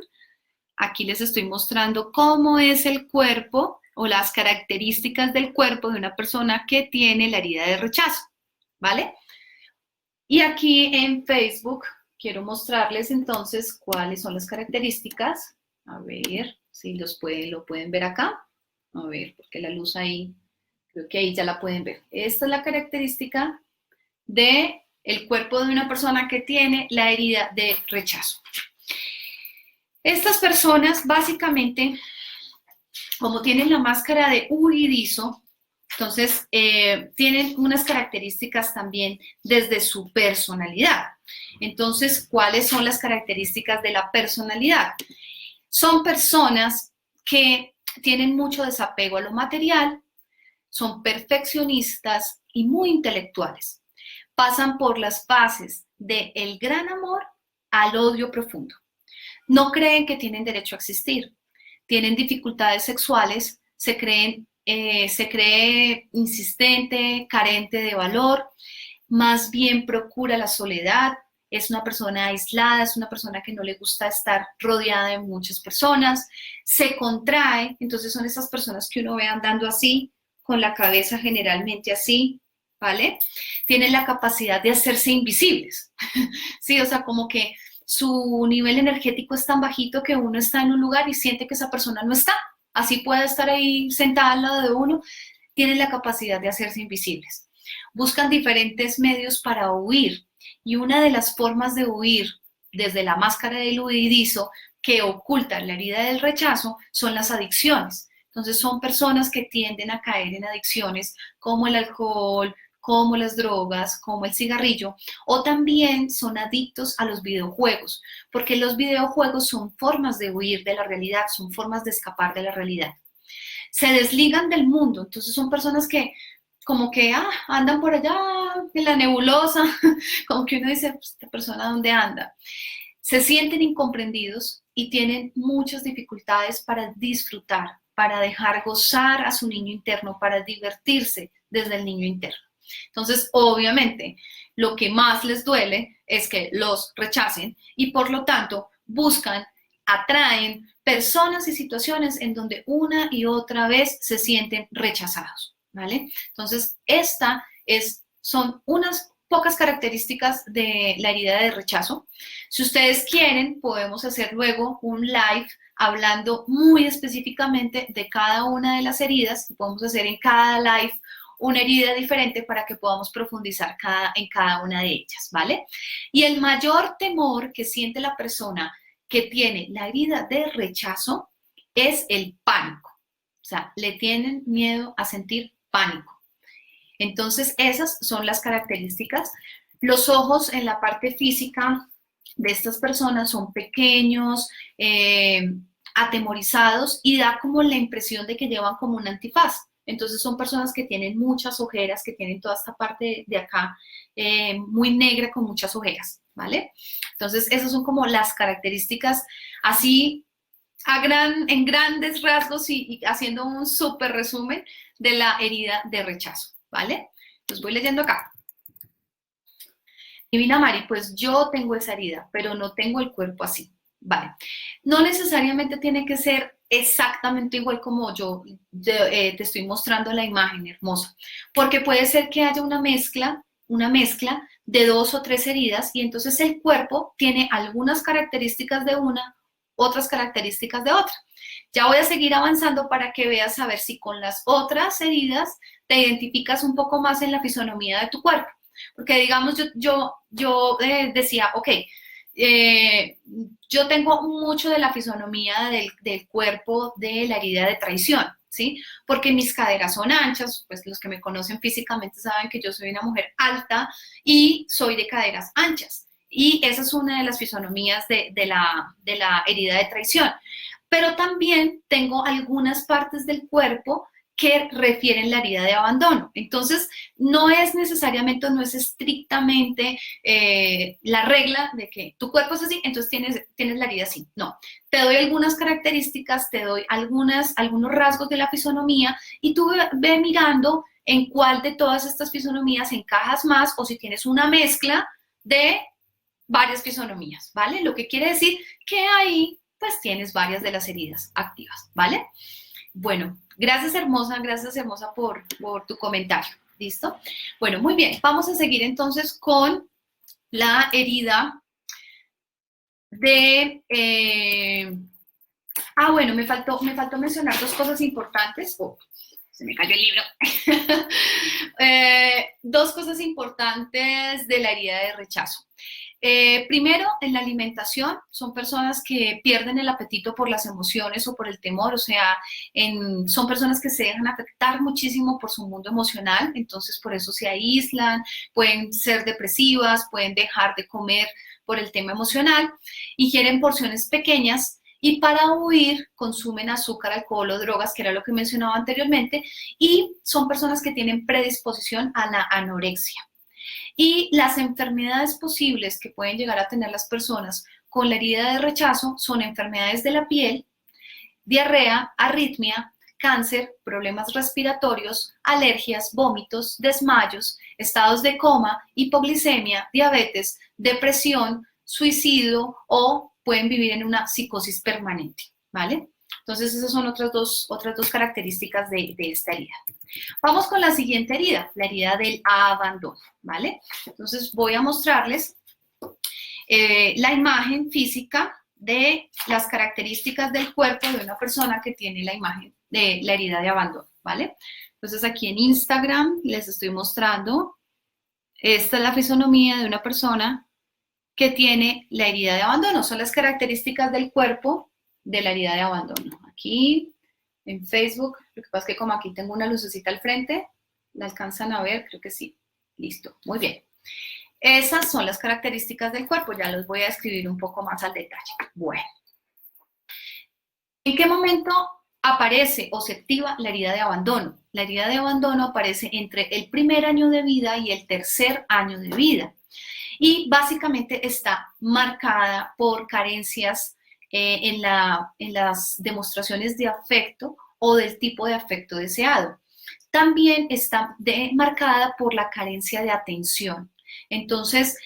aquí les estoy mostrando cómo es el cuerpo o las características del cuerpo de una persona que tiene la herida de rechazo, ¿vale? Y aquí en Facebook quiero mostrarles entonces cuáles son las características. A ver si lo pueden ver acá. A ver, porque la luz ahí, creo que ahí ya la pueden ver. Esta es la característica de el cuerpo de una persona que tiene la herida de rechazo. Estas personas básicamente, como tienen la máscara de huidizo, entonces tienen unas características también desde su personalidad. Entonces, ¿cuáles son las características de la personalidad? Son personas que tienen mucho desapego a lo material, son perfeccionistas y muy intelectuales. Pasan por las fases del gran amor al odio profundo. No creen que tienen derecho a existir. Tienen dificultades sexuales, se cree insistente, carente de valor, más bien procura la soledad, es una persona aislada, es una persona que no le gusta estar rodeada de muchas personas, se contrae, entonces son esas personas que uno ve andando así, con la cabeza generalmente así, ¿vale? Tienen la capacidad de hacerse invisibles, ¿sí? O sea, como que su nivel energético es tan bajito que uno está en un lugar y siente que esa persona no está. Así puede estar ahí sentada al lado de uno, tienen la capacidad de hacerse invisibles. Buscan diferentes medios para huir, y una de las formas de huir desde la máscara del huidizo que oculta la herida del rechazo son las adicciones. Entonces son personas que tienden a caer en adicciones como el alcohol, como las drogas, como el cigarrillo, o también son adictos a los videojuegos, porque los videojuegos son formas de huir de la realidad, son formas de escapar de la realidad. Se desligan del mundo, entonces son personas que como que andan por allá en la nebulosa, como que uno dice, pues, ¿esta persona dónde anda? Se sienten incomprendidos y tienen muchas dificultades para disfrutar, para dejar gozar a su niño interno, para divertirse desde el niño interno. Entonces, obviamente, lo que más les duele es que los rechacen y por lo tanto buscan, atraen personas y situaciones en donde una y otra vez se sienten rechazados, ¿vale? Entonces, esta son unas pocas características de la herida de rechazo. Si ustedes quieren, podemos hacer luego un live hablando muy específicamente de cada una de las heridas. Podemos hacer en cada live una herida diferente para que podamos profundizar en cada una de ellas, ¿vale? Y el mayor temor que siente la persona que tiene la herida de rechazo es el pánico. O sea, le tienen miedo a sentir pánico. Entonces, esas son las características. Los ojos en la parte física de estas personas son pequeños, atemorizados y da como la impresión de que llevan como un antifaz. Entonces son personas que tienen muchas ojeras, que tienen toda esta parte de acá muy negra con muchas ojeras, ¿vale? Entonces esas son como las características así en grandes rasgos y haciendo un súper resumen de la herida de rechazo, ¿vale? Los voy leyendo acá. Divina Mari, pues yo tengo esa herida, pero no tengo el cuerpo así. Vale, no necesariamente tiene que ser exactamente igual como yo te estoy mostrando la imagen, hermosa, porque puede ser que haya una mezcla de 2 o 3 heridas y entonces el cuerpo tiene algunas características de una, otras características de otra. Ya voy a seguir avanzando para que veas a ver si con las otras heridas te identificas un poco más en la fisonomía de tu cuerpo. Porque digamos, yo decía, ok, yo tengo mucho de la fisonomía del cuerpo de la herida de traición, ¿sí? Porque mis caderas son anchas, pues los que me conocen físicamente saben que yo soy una mujer alta y soy de caderas anchas. Y esa es una de las fisonomías de la herida de traición. Pero también tengo algunas partes del cuerpo que refieren la herida de abandono. Entonces, no es estrictamente la regla de que tu cuerpo es así, entonces tienes la herida así. No, te doy algunas características, te doy algunos rasgos de la fisonomía y tú ve mirando en cuál de todas estas fisonomías encajas más o si tienes una mezcla de varias fisonomías, ¿vale? Lo que quiere decir que ahí pues tienes varias de las heridas activas, ¿vale? Bueno, gracias hermosa por tu comentario, ¿listo? Bueno, muy bien, vamos a seguir entonces con la herida de... bueno, me faltó mencionar 2 cosas importantes. Oh, se me cayó el libro. 2 cosas importantes de la herida de rechazo. Primero, en la alimentación, son personas que pierden el apetito por las emociones o por el temor, o sea, son personas que se dejan afectar muchísimo por su mundo emocional, entonces por eso se aíslan, pueden ser depresivas, pueden dejar de comer por el tema emocional, ingieren porciones pequeñas y para huir consumen azúcar, alcohol o drogas, que era lo que mencionaba anteriormente, y son personas que tienen predisposición a la anorexia. Y las enfermedades posibles que pueden llegar a tener las personas con la herida de rechazo son enfermedades de la piel, diarrea, arritmia, cáncer, problemas respiratorios, alergias, vómitos, desmayos, estados de coma, hipoglicemia, diabetes, depresión, suicidio o pueden vivir en una psicosis permanente, ¿vale? Entonces esas son otras dos características de esta herida. Vamos con la siguiente herida, la herida del abandono, ¿vale? Entonces voy a mostrarles la imagen física de las características del cuerpo de una persona que tiene la imagen de la herida de abandono, ¿vale? Entonces aquí en Instagram les estoy mostrando, esta es la fisonomía de una persona que tiene la herida de abandono, son las características del cuerpo de la herida de abandono. Aquí en Facebook, lo que pasa es que como aquí tengo una lucecita al frente, ¿la alcanzan a ver? Creo que sí. Listo, muy bien. Esas son las características del cuerpo, ya los voy a describir un poco más al detalle. Bueno, ¿en qué momento aparece o se activa la herida de abandono? La herida de abandono aparece entre el primer año de vida y el tercer año de vida. Y básicamente está marcada por carencias en las demostraciones de afecto o del tipo de afecto deseado. También está marcada por la carencia de atención. Entonces,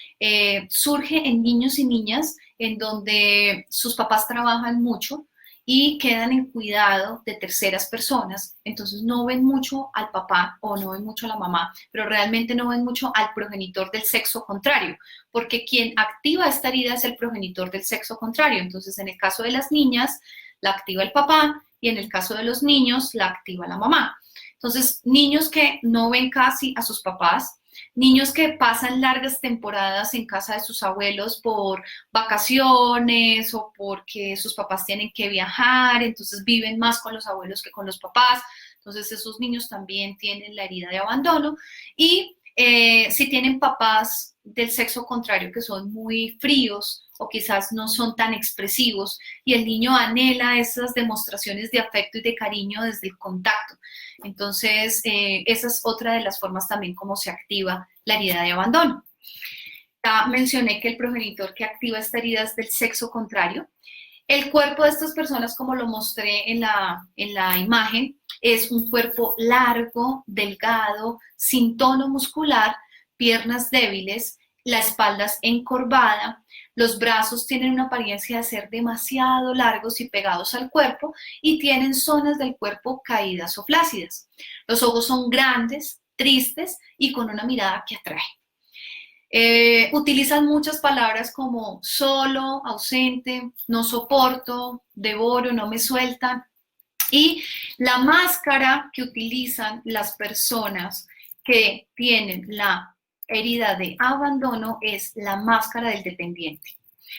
surge en niños y niñas en donde sus papás trabajan mucho y quedan en cuidado de terceras personas, entonces no ven mucho al papá o no ven mucho a la mamá, pero realmente no ven mucho al progenitor del sexo contrario, porque quien activa esta herida es el progenitor del sexo contrario. Entonces, en el caso de las niñas, la activa el papá, y en el caso de los niños, la activa la mamá. Entonces, niños que no ven casi a sus papás, niños que pasan largas temporadas en casa de sus abuelos por vacaciones o porque sus papás tienen que viajar, entonces viven más con los abuelos que con los papás. Entonces esos niños también tienen la herida de abandono. Y si tienen papás del sexo contrario que son muy fríos o quizás no son tan expresivos y el niño anhela esas demostraciones de afecto y de cariño desde el contacto. Entonces, esa es otra de las formas también como se activa la herida de abandono. Ya mencioné que el progenitor que activa esta herida es del sexo contrario. El cuerpo de estas personas, como lo mostré en la imagen, es un cuerpo largo, delgado, sin tono muscular, piernas débiles, la espalda es encorvada, los brazos tienen una apariencia de ser demasiado largos y pegados al cuerpo y tienen zonas del cuerpo caídas o flácidas. Los ojos son grandes, tristes y con una mirada que atrae. Utilizan muchas palabras como solo, ausente, no soporto, devoro, no me sueltan. Y la máscara que utilizan las personas que tienen la herida de abandono es la máscara del dependiente.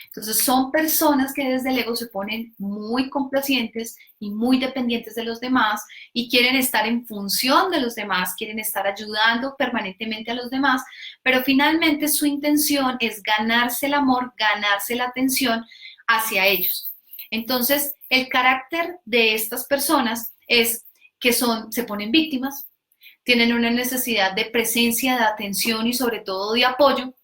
Entonces son personas que desde el ego se ponen muy complacientes y muy dependientes de los demás y quieren estar en función de los demás, quieren estar ayudando permanentemente a los demás, pero finalmente su intención es ganarse el amor, ganarse la atención hacia ellos. Entonces el carácter de estas personas es que se ponen víctimas, tienen una necesidad de presencia, de atención y sobre todo de apoyo.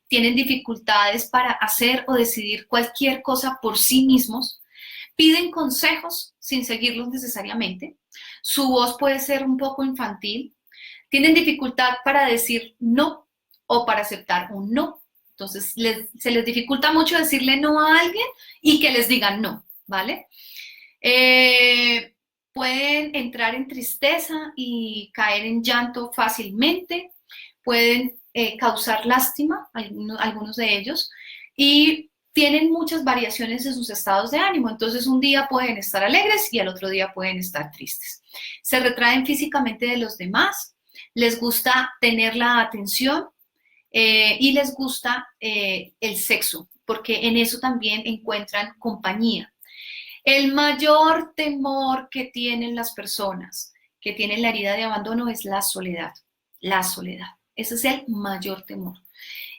Tienen dificultades para hacer o decidir cualquier cosa por sí mismos, piden consejos sin seguirlos necesariamente, su voz puede ser un poco infantil, tienen dificultad para decir no o para aceptar un no. Entonces se les dificulta mucho decirle no a alguien y que les digan no, ¿vale? Pueden entrar en tristeza y caer en llanto fácilmente, pueden causar lástima, algunos de ellos, y tienen muchas variaciones en sus estados de ánimo. Entonces un día pueden estar alegres y al otro día pueden estar tristes. Se retraen físicamente de los demás, les gusta tener la atención y les gusta el sexo, porque en eso también encuentran compañía. El mayor temor que tienen las personas que tienen la herida de abandono es la soledad. La soledad. Ese es el mayor temor.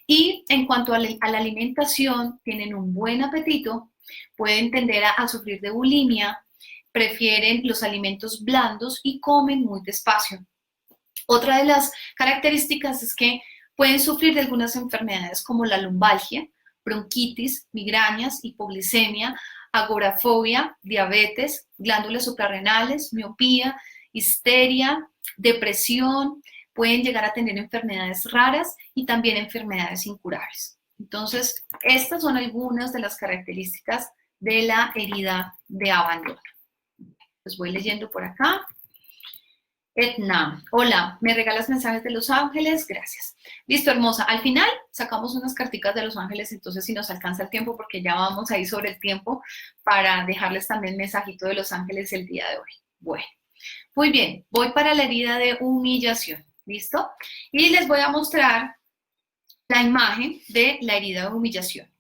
Y en cuanto a la alimentación, tienen un buen apetito, pueden tender a sufrir de bulimia, prefieren los alimentos blandos y comen muy despacio. Otra de las características es que pueden sufrir de algunas enfermedades como la lumbalgia, bronquitis, migrañas, hipoglicemia, agorafobia, diabetes, glándulas suprarrenales, miopía, histeria, depresión, pueden llegar a tener enfermedades raras y también enfermedades incurables. Entonces, estas son algunas de las características de la herida de abandono. Los voy leyendo por acá. Etna, hola, ¿me regalas mensajes de los ángeles? Gracias. Listo, hermosa. Al final sacamos unas carticas de los ángeles, entonces si nos alcanza el tiempo, porque ya vamos ahí sobre el tiempo, para dejarles también mensajito de los ángeles el día de hoy. Bueno, muy bien, voy para la herida de humillación, ¿listo? Y les voy a mostrar la imagen de la herida de humillación.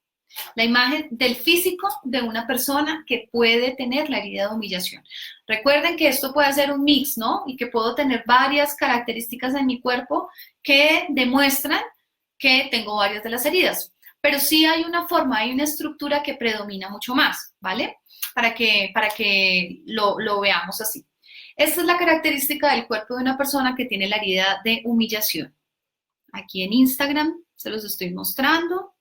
La imagen del físico de una persona que puede tener la herida de humillación. Recuerden que esto puede ser un mix, ¿no? Y que puedo tener varias características en mi cuerpo que demuestran que tengo varias de las heridas. Pero sí hay una forma, hay una estructura que predomina mucho más, ¿vale? Para que lo veamos así. Esta es la característica del cuerpo de una persona que tiene la herida de humillación. Aquí en Instagram se los estoy mostrando.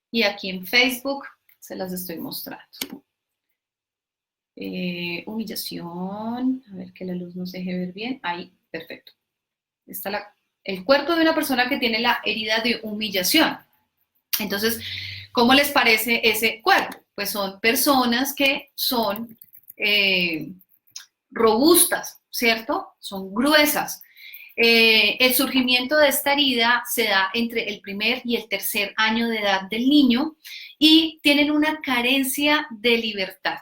Y aquí en Facebook se las estoy mostrando. Humillación, a ver que la luz nos deje ver bien. Ahí, perfecto. Está el cuerpo de una persona que tiene la herida de humillación. Entonces, ¿cómo les parece ese cuerpo? Pues son personas que son robustas, ¿cierto? Son gruesas. El surgimiento de esta herida se da entre el primer y el tercer año de edad del niño y tienen una carencia de libertad.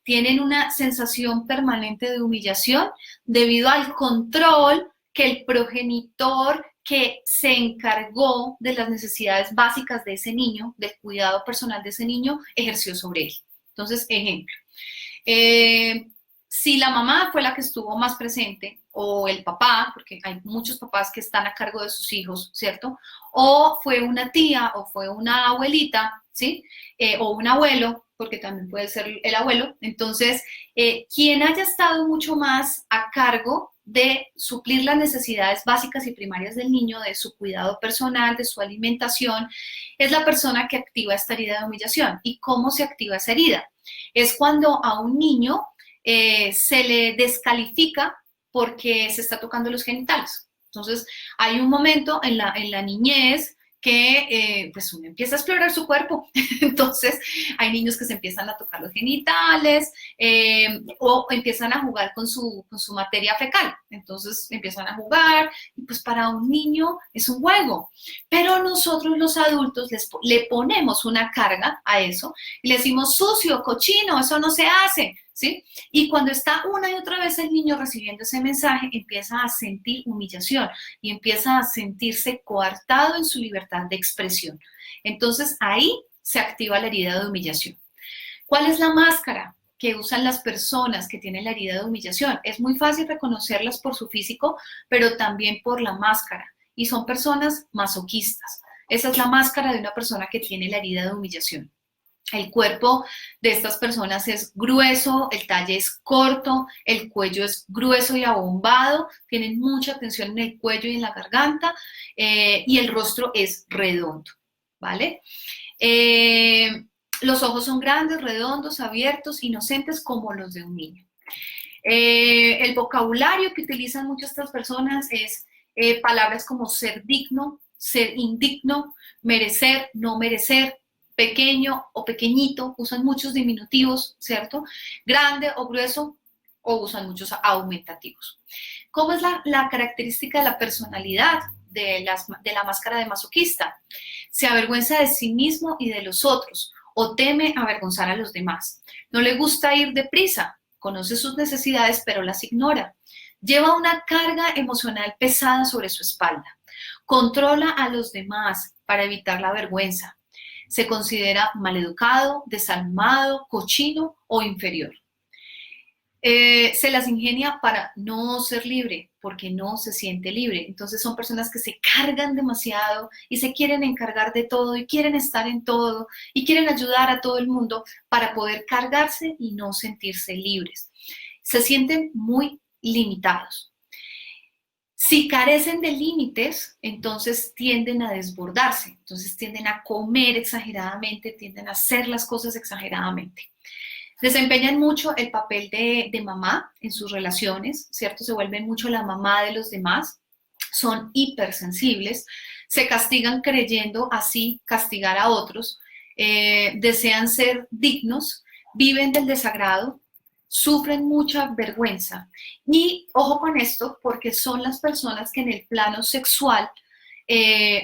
Tienen una sensación permanente de humillación debido al control que el progenitor que se encargó de las necesidades básicas de ese niño, del cuidado personal de ese niño, ejerció sobre él. Entonces, ejemplo, si la mamá fue la que estuvo más presente, o el papá, porque hay muchos papás que están a cargo de sus hijos, ¿cierto? O fue una tía, o fue una abuelita, ¿sí? O un abuelo, porque también puede ser el abuelo. Entonces, quien haya estado mucho más a cargo de suplir las necesidades básicas y primarias del niño, de su cuidado personal, de su alimentación, es la persona que activa esta herida de humillación. ¿Y cómo se activa esa herida? Es cuando a un niño se le descalifica porque se está tocando los genitales. Entonces, hay un momento en la niñez que pues uno empieza a explorar su cuerpo. Entonces, hay niños que se empiezan a tocar los genitales o empiezan a jugar con su materia fecal. Entonces, empiezan a jugar y pues para un niño es un juego. Pero nosotros los adultos le ponemos una carga a eso y le decimos sucio, cochino, eso no se hace, ¿sí? Y cuando está una y otra vez el niño recibiendo ese mensaje, empieza a sentir humillación y empieza a sentirse coartado en su libertad de expresión. Entonces ahí se activa la herida de humillación. ¿Cuál es la máscara que usan las personas que tienen la herida de humillación? Es muy fácil reconocerlas por su físico, pero también por la máscara. Y son personas masoquistas. Esa es la máscara de una persona que tiene la herida de humillación. El cuerpo de estas personas es grueso, el talle es corto, el cuello es grueso y abombado, tienen mucha tensión en el cuello y en la garganta y el rostro es redondo, ¿vale? Los ojos son grandes, redondos, abiertos, inocentes como los de un niño. El vocabulario que utilizan muchas estas personas es palabras como ser digno, ser indigno, merecer, no merecer, pequeño o pequeñito, usan muchos diminutivos, ¿cierto? Grande o grueso, o usan muchos aumentativos. ¿Cómo es la característica de la personalidad de la máscara de masoquista? Se avergüenza de sí mismo y de los otros, o teme avergonzar a los demás. No le gusta ir deprisa, conoce sus necesidades, pero las ignora. Lleva una carga emocional pesada sobre su espalda. Controla a los demás para evitar la vergüenza. Se considera maleducado, desalmado, cochino o inferior. Se las ingenia para no ser libre, porque no se siente libre. Entonces son personas que se cargan demasiado y se quieren encargar de todo y quieren estar en todo y quieren ayudar a todo el mundo para poder cargarse y no sentirse libres. Se sienten muy limitados. Si carecen de límites, entonces tienden a desbordarse, entonces tienden a comer exageradamente, tienden a hacer las cosas exageradamente. Desempeñan mucho el papel de mamá en sus relaciones, ¿cierto? Se vuelven mucho la mamá de los demás, son hipersensibles, se castigan creyendo así castigar a otros, desean ser dignos, viven del desagrado, sufren mucha vergüenza. Y ojo con esto, porque son las personas que en el plano sexual,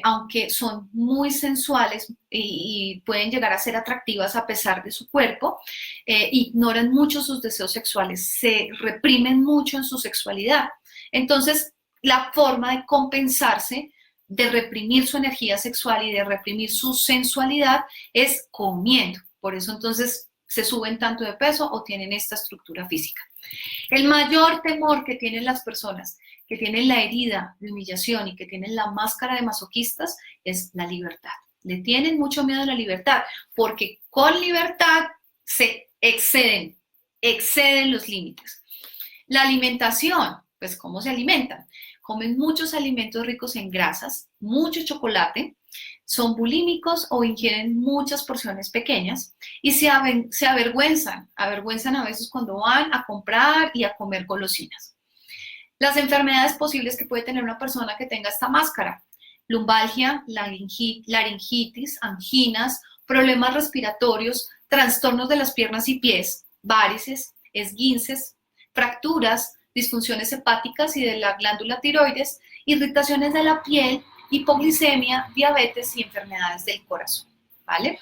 aunque son muy sensuales y pueden llegar a ser atractivas a pesar de su cuerpo, ignoran mucho sus deseos sexuales, se reprimen mucho en su sexualidad. Entonces, la forma de compensarse, de reprimir su energía sexual y de reprimir su sensualidad es comiendo. Por eso entonces se suben tanto de peso o tienen esta estructura física. El mayor temor que tienen las personas que tienen la herida de humillación y que tienen la máscara de masoquistas es la libertad. Le tienen mucho miedo a la libertad porque con libertad se exceden los límites. La alimentación, pues ¿cómo se alimentan? Comen muchos alimentos ricos en grasas, mucho chocolate, son bulímicos o ingieren muchas porciones pequeñas y se avergüenzan a veces cuando van a comprar y a comer golosinas. Las enfermedades posibles que puede tener una persona que tenga esta máscara, lumbalgia, laringitis, anginas, problemas respiratorios, trastornos de las piernas y pies, varices, esguinces, fracturas, disfunciones hepáticas y de la glándula tiroides, irritaciones de la piel, hipoglicemia, diabetes y enfermedades del corazón, ¿vale?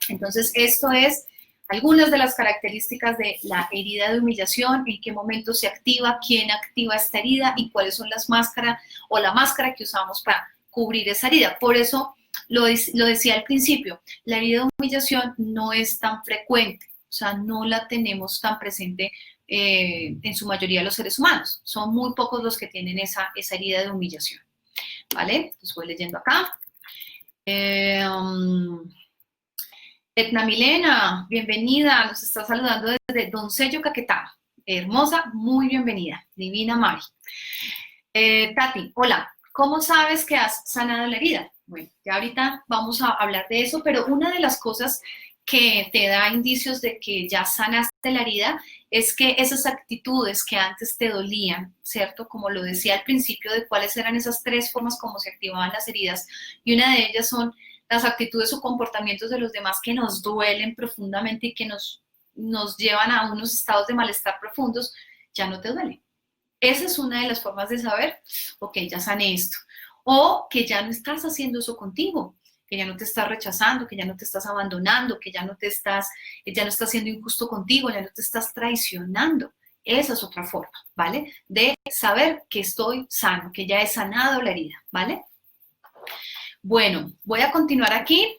Entonces, esto es algunas de las características de la herida de humillación, en qué momento se activa, quién activa esta herida y cuáles son las máscaras o la máscara que usamos para cubrir esa herida. Por eso lo decía al principio, la herida de humillación no es tan frecuente, o sea, no la tenemos tan presente en su mayoría los seres humanos. Son muy pocos los que tienen esa herida de humillación, ¿vale? Entonces voy leyendo acá. Etna Milena, bienvenida, nos está saludando desde Doncello, Caquetá. Hermosa, muy bienvenida, divina Mari. Tati, hola, ¿cómo sabes que has sanado la herida? Bueno, ya ahorita vamos a hablar de eso, pero una de las cosas que te da indicios de que ya sanaste la herida es que esas actitudes que antes te dolían, ¿cierto? Como lo decía al principio de cuáles eran esas 3 formas como se activaban las heridas, y una de ellas son las actitudes o comportamientos de los demás que nos duelen profundamente y que nos llevan a unos estados de malestar profundos, ya no te duelen. Esa es una de las formas de saber, ok, ya sané esto. O que ya no estás haciendo eso contigo, que ya no te estás rechazando, que ya no te estás abandonando, que ya no estás siendo injusto contigo, ya no te estás traicionando. Esa es otra forma, ¿vale? De saber que estoy sano, que ya he sanado la herida, ¿vale? Bueno, voy a continuar aquí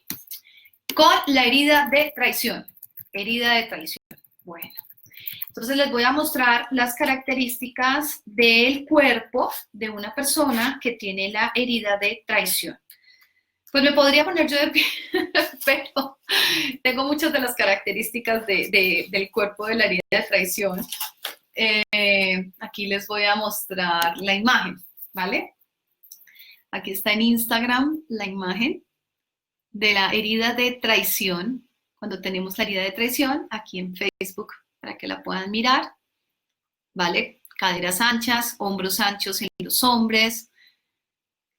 con la herida de traición. Herida de traición. Bueno, entonces les voy a mostrar las características del cuerpo de una persona que tiene la herida de traición. Pues me podría poner yo de pie, pero tengo muchas de las características del cuerpo de la herida de traición. Aquí les voy a mostrar la imagen, ¿vale? Aquí está en Instagram la imagen de la herida de traición. Cuando tenemos la herida de traición, aquí en Facebook, para que la puedan mirar, ¿vale? Caderas anchas, hombros anchos en los hombres.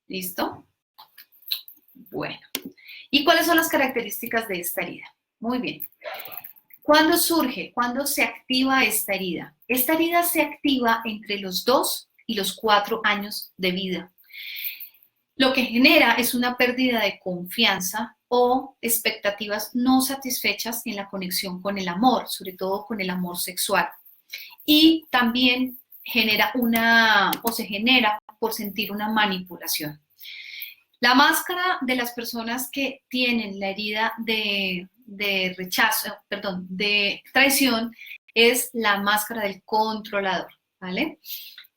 ¿Listo? Bueno. ¿Y cuáles son las características de esta herida? Muy bien. ¿Cuándo surge? ¿Cuándo se activa esta herida? Esta herida se activa entre los 2 y los 4 años de vida. Lo que genera es una pérdida de confianza o expectativas no satisfechas en la conexión con el amor, sobre todo con el amor sexual. Y también se genera por sentir una manipulación. La máscara de las personas que tienen la herida de traición, es la máscara del controlador, ¿vale?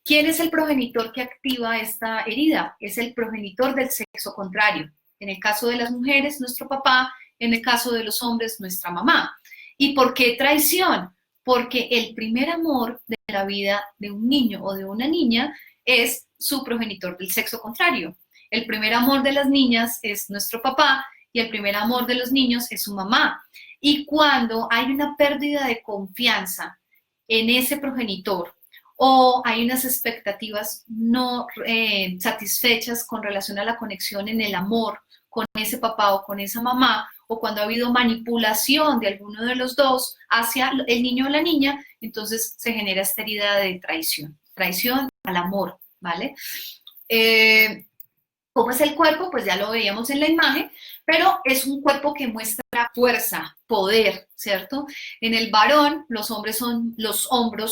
¿Quién es el progenitor que activa esta herida? Es el progenitor del sexo contrario. En el caso de las mujeres, nuestro papá; en el caso de los hombres, nuestra mamá. ¿Y por qué traición? Porque el primer amor de la vida de un niño o de una niña es su progenitor del sexo contrario. El primer amor de las niñas es nuestro papá y el primer amor de los niños es su mamá. Y cuando hay una pérdida de confianza en ese progenitor, o hay unas expectativas no satisfechas con relación a la conexión en el amor con ese papá o con esa mamá, o cuando ha habido manipulación de alguno de los dos hacia el niño o la niña, entonces se genera esta herida de traición al amor, ¿vale? ¿Cómo es el cuerpo? Pues ya lo veíamos en la imagen, pero es un cuerpo que muestra fuerza, poder, ¿cierto? En el varón, los hombros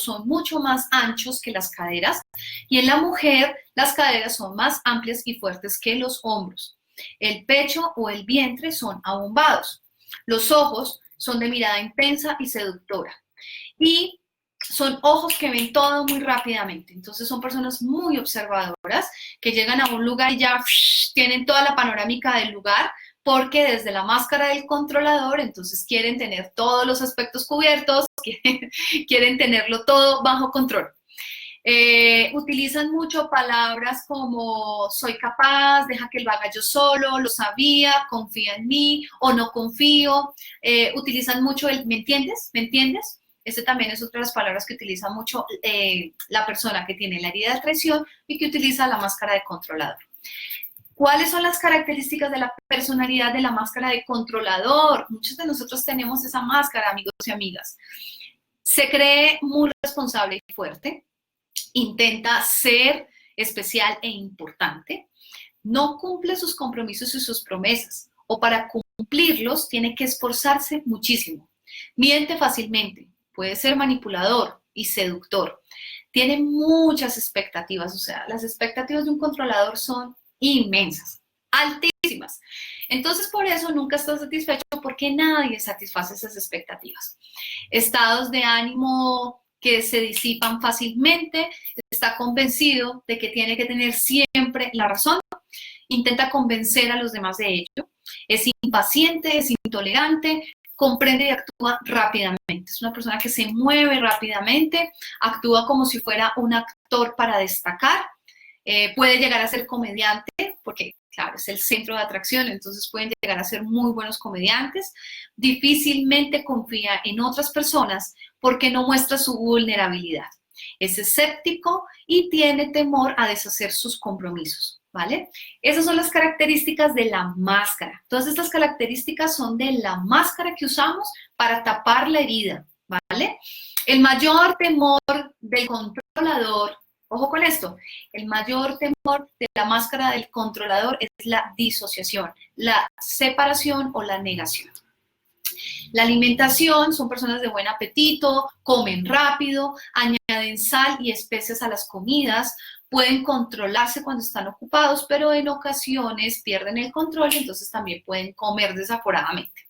son mucho más anchos que las caderas, y en la mujer, las caderas son más amplias y fuertes que los hombros. El pecho o el vientre son abombados. Los ojos son de mirada intensa y seductora. Y son ojos que ven todo muy rápidamente. Entonces son personas muy observadoras que llegan a un lugar y ya tienen toda la panorámica del lugar, porque desde la máscara del controlador, entonces quieren tener todos los aspectos cubiertos, quieren tenerlo todo bajo control. Utilizan mucho palabras como soy capaz, deja que lo haga yo solo, lo sabía, confía en mí o no confío. Utilizan mucho el ¿me entiendes? ¿Me entiendes? Este también es otra de las palabras que utiliza mucho la persona que tiene la herida de traición y que utiliza la máscara de controlador. ¿Cuáles son las características de la personalidad de la máscara de controlador? Muchos de nosotros tenemos esa máscara, amigos y amigas. Se cree muy responsable y fuerte, intenta ser especial e importante, no cumple sus compromisos y sus promesas, o para cumplirlos tiene que esforzarse muchísimo. Miente fácilmente, puede ser manipulador y seductor. Tiene muchas expectativas, o sea, las expectativas de un controlador son inmensas, altísimas. Entonces, por eso nunca está satisfecho porque nadie satisface esas expectativas. Estados de ánimo que se disipan fácilmente, está convencido de que tiene que tener siempre la razón, intenta convencer a los demás de ello, es impaciente, es intolerante, comprende y actúa rápidamente. Es una persona que se mueve rápidamente, actúa como si fuera un actor para destacar, puede llegar a ser comediante, porque claro, es el centro de atracción, entonces pueden llegar a ser muy buenos comediantes. Difícilmente confía en otras personas porque no muestra su vulnerabilidad. Es escéptico y tiene temor a deshacer sus compromisos, ¿vale? Esas son las características de la máscara. Todas estas características son de la máscara que usamos para tapar la herida, ¿vale? El mayor temor del controlador, ojo con esto, el mayor temor de la máscara del controlador es la disociación, la separación o la negación. La alimentación, son personas de buen apetito, comen rápido, añaden sal y especias a las comidas, pueden controlarse cuando están ocupados, pero en ocasiones pierden el control y entonces también pueden comer desaforadamente.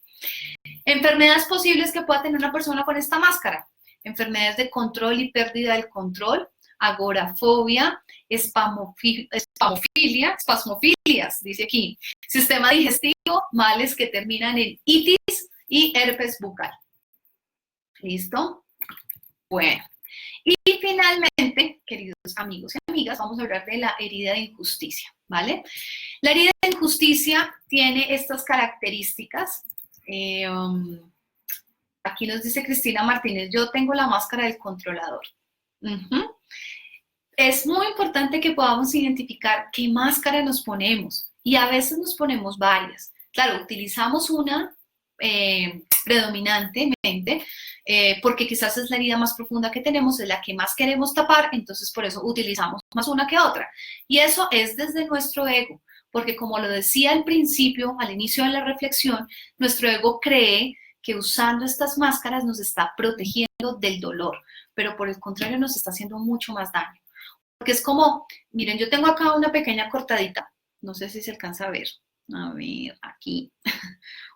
Enfermedades posibles que pueda tener una persona con esta máscara. Enfermedades de control y pérdida del control, agorafobia, espasmofilias, dice aquí, sistema digestivo, males que terminan en itis y herpes bucal. ¿Listo? Bueno. Y finalmente, queridos amigos y amigas, vamos a hablar de la herida de injusticia, ¿vale? La herida de injusticia tiene estas características. Aquí nos dice Cristina Martínez, yo tengo la máscara del controlador. Es muy importante que podamos identificar qué máscara nos ponemos y a veces nos ponemos varias. Claro, utilizamos una predominantemente porque quizás es la herida más profunda que tenemos, es la que más queremos tapar, entonces por eso utilizamos más una que otra. Y eso es desde nuestro ego, porque como lo decía al principio, al inicio de la reflexión, nuestro ego cree que usando estas máscaras nos está protegiendo del dolor, pero por el contrario nos está haciendo mucho más daño. Porque es como, miren, yo tengo acá una pequeña cortadita, no sé si se alcanza a ver aquí,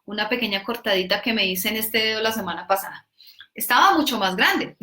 una pequeña cortadita que me hice en este dedo la semana pasada. Estaba mucho más grande,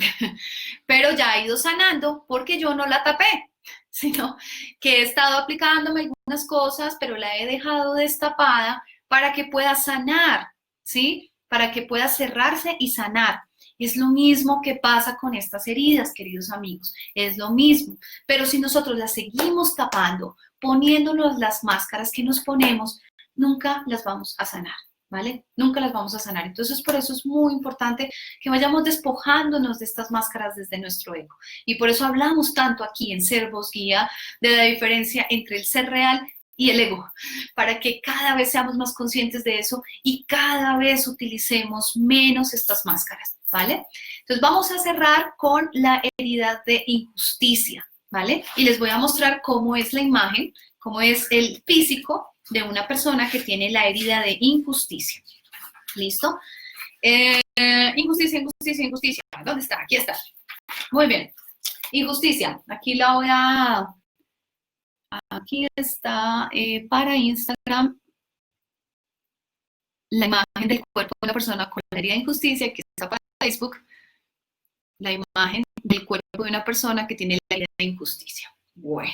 pero ya ha ido sanando porque yo no la tapé, sino que he estado aplicándome algunas cosas, pero la he dejado destapada para que pueda sanar, ¿sí? Para que pueda cerrarse y sanar. Es lo mismo que pasa con estas heridas, queridos amigos, es lo mismo. Pero si nosotros las seguimos tapando, poniéndonos las máscaras que nos ponemos, nunca las vamos a sanar, ¿vale? Nunca las vamos a sanar. Entonces, por eso es muy importante que vayamos despojándonos de estas máscaras desde nuestro ego. Y por eso hablamos tanto aquí en Ser Voz Guía de la diferencia entre el ser real y el ego, para que cada vez seamos más conscientes de eso y cada vez utilicemos menos estas máscaras, ¿vale? Entonces vamos a cerrar con la herida de injusticia, ¿vale? Y les voy a mostrar cómo es la imagen, cómo es el físico de una persona que tiene la herida de injusticia. ¿Listo? Injusticia, injusticia, injusticia. ¿Dónde está? Aquí está. Muy bien. Injusticia. Aquí la voy a... Aquí está para Instagram la imagen del cuerpo de una persona con la herida de injusticia. Aquí está para Facebook la imagen del cuerpo de una persona que tiene la herida de injusticia. Bueno,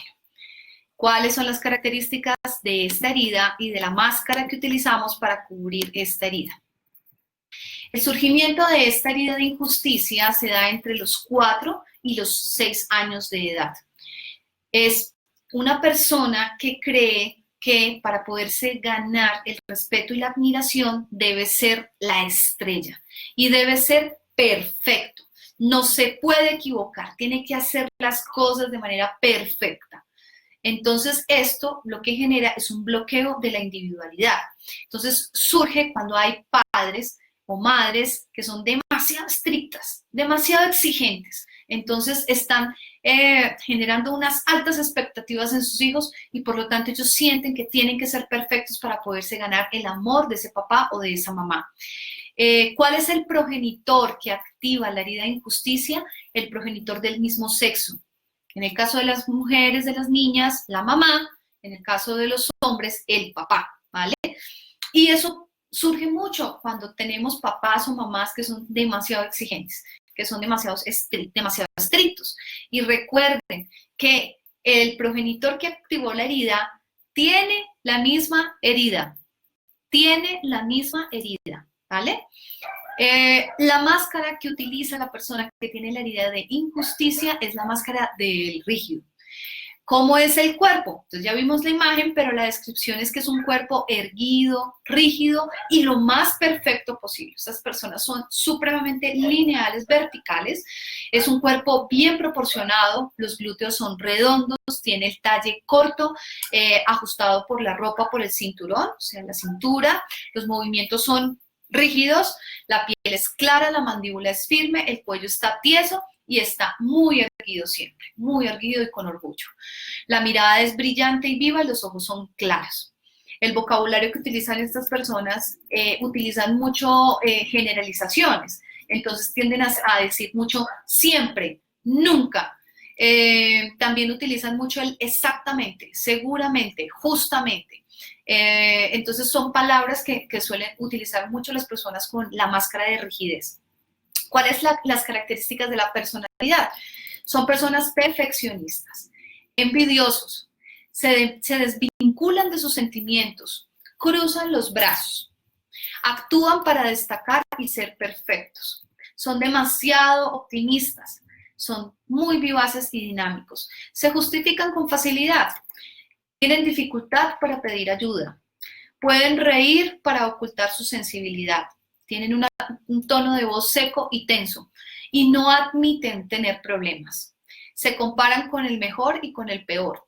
¿cuáles son las características de esta herida y de la máscara que utilizamos para cubrir esta herida? El surgimiento de esta herida de injusticia se da entre los 4 y los 6 años de edad. Es una persona que cree que para poderse ganar el respeto y la admiración debe ser la estrella y debe ser perfecto. No se puede equivocar, tiene que hacer las cosas de manera perfecta. Entonces esto lo que genera es un bloqueo de la individualidad. Entonces surge cuando hay padres o madres que son demasiado estrictas, demasiado exigentes. Entonces están generando unas altas expectativas en sus hijos y por lo tanto ellos sienten que tienen que ser perfectos para poderse ganar el amor de ese papá o de esa mamá. ¿Cuál es el progenitor que activa la herida de injusticia? El progenitor del mismo sexo. En el caso de las mujeres, de las niñas, la mamá. En el caso de los hombres, el papá, ¿vale? Y eso surge mucho cuando tenemos papás o mamás que son demasiado exigentes, que son demasiado estrictos. Y recuerden que el progenitor que activó la herida tiene la misma herida, ¿vale? La máscara que utiliza la persona que tiene la herida de injusticia es la máscara del rígido. ¿Cómo es el cuerpo? Entonces ya vimos la imagen, pero la descripción es que es un cuerpo erguido, rígido y lo más perfecto posible. Estas personas son supremamente lineales, verticales. Es un cuerpo bien proporcionado, los glúteos son redondos, tiene el talle corto, ajustado por la ropa, por el cinturón, o sea, la cintura. Los movimientos son rígidos, la piel es clara, la mandíbula es firme, el cuello está tieso y está muy erguido siempre, muy erguido y con orgullo. La mirada es brillante y viva y los ojos son claros. El vocabulario que utilizan estas personas, utilizan mucho generalizaciones, entonces tienden a decir mucho siempre, nunca. También utilizan mucho el exactamente, seguramente, justamente. Entonces son palabras que suelen utilizar mucho las personas con la máscara de rigidez. ¿Cuáles son las características de la personalidad? Son personas perfeccionistas, envidiosos, se desvinculan de sus sentimientos, cruzan los brazos, actúan para destacar y ser perfectos, son demasiado optimistas, son muy vivaces y dinámicos, se justifican con facilidad, tienen dificultad para pedir ayuda, pueden reír para ocultar su sensibilidad, tienen un tono de voz seco y tenso y no admiten tener problemas. Se comparan con el mejor y con el peor.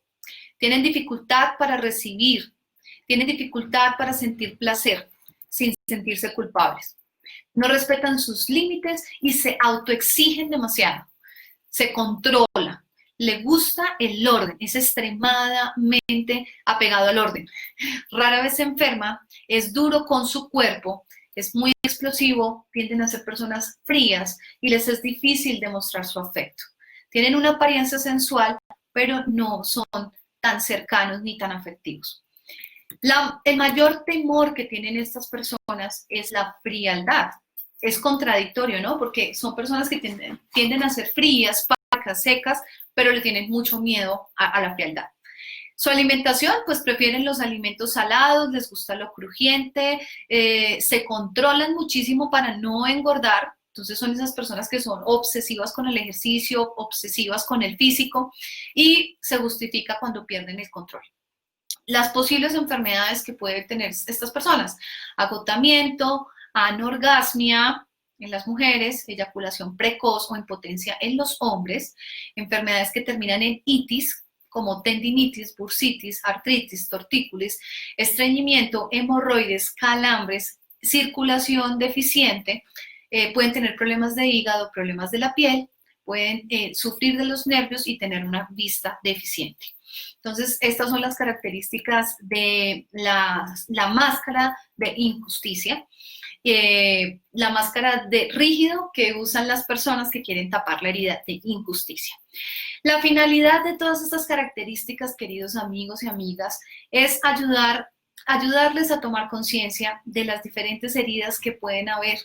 Tienen dificultad para recibir, tienen dificultad para sentir placer sin sentirse culpables. No respetan sus límites y se autoexigen demasiado. Se controla, le gusta el orden, es extremadamente apegado al orden. Rara vez se enferma, es duro con su cuerpo, es muy explosivo, tienden a ser personas frías y les es difícil demostrar su afecto. Tienen una apariencia sensual, pero no son tan cercanos ni tan afectivos. El mayor temor que tienen estas personas es la frialdad. Es contradictorio, ¿no? Porque son personas que tienden a ser frías, parcas, secas, pero le tienen mucho miedo a la frialdad. Su alimentación, pues prefieren los alimentos salados, les gusta lo crujiente, se controlan muchísimo para no engordar. Entonces son esas personas que son obsesivas con el ejercicio, obsesivas con el físico y se justifica cuando pierden el control. Las posibles enfermedades que pueden tener estas personas: agotamiento, anorgasmia en las mujeres, eyaculación precoz o impotencia en los hombres, enfermedades que terminan en itis, como tendinitis, bursitis, artritis, tortícolis, estreñimiento, hemorroides, calambres, circulación deficiente, pueden tener problemas de hígado, problemas de la piel, pueden sufrir de los nervios y tener una vista deficiente. Entonces, estas son las características de la máscara de injusticia, la máscara de rígido que usan las personas que quieren tapar la herida de injusticia. La finalidad de todas estas características, queridos amigos y amigas, es ayudarles a tomar conciencia de las diferentes heridas que pueden haber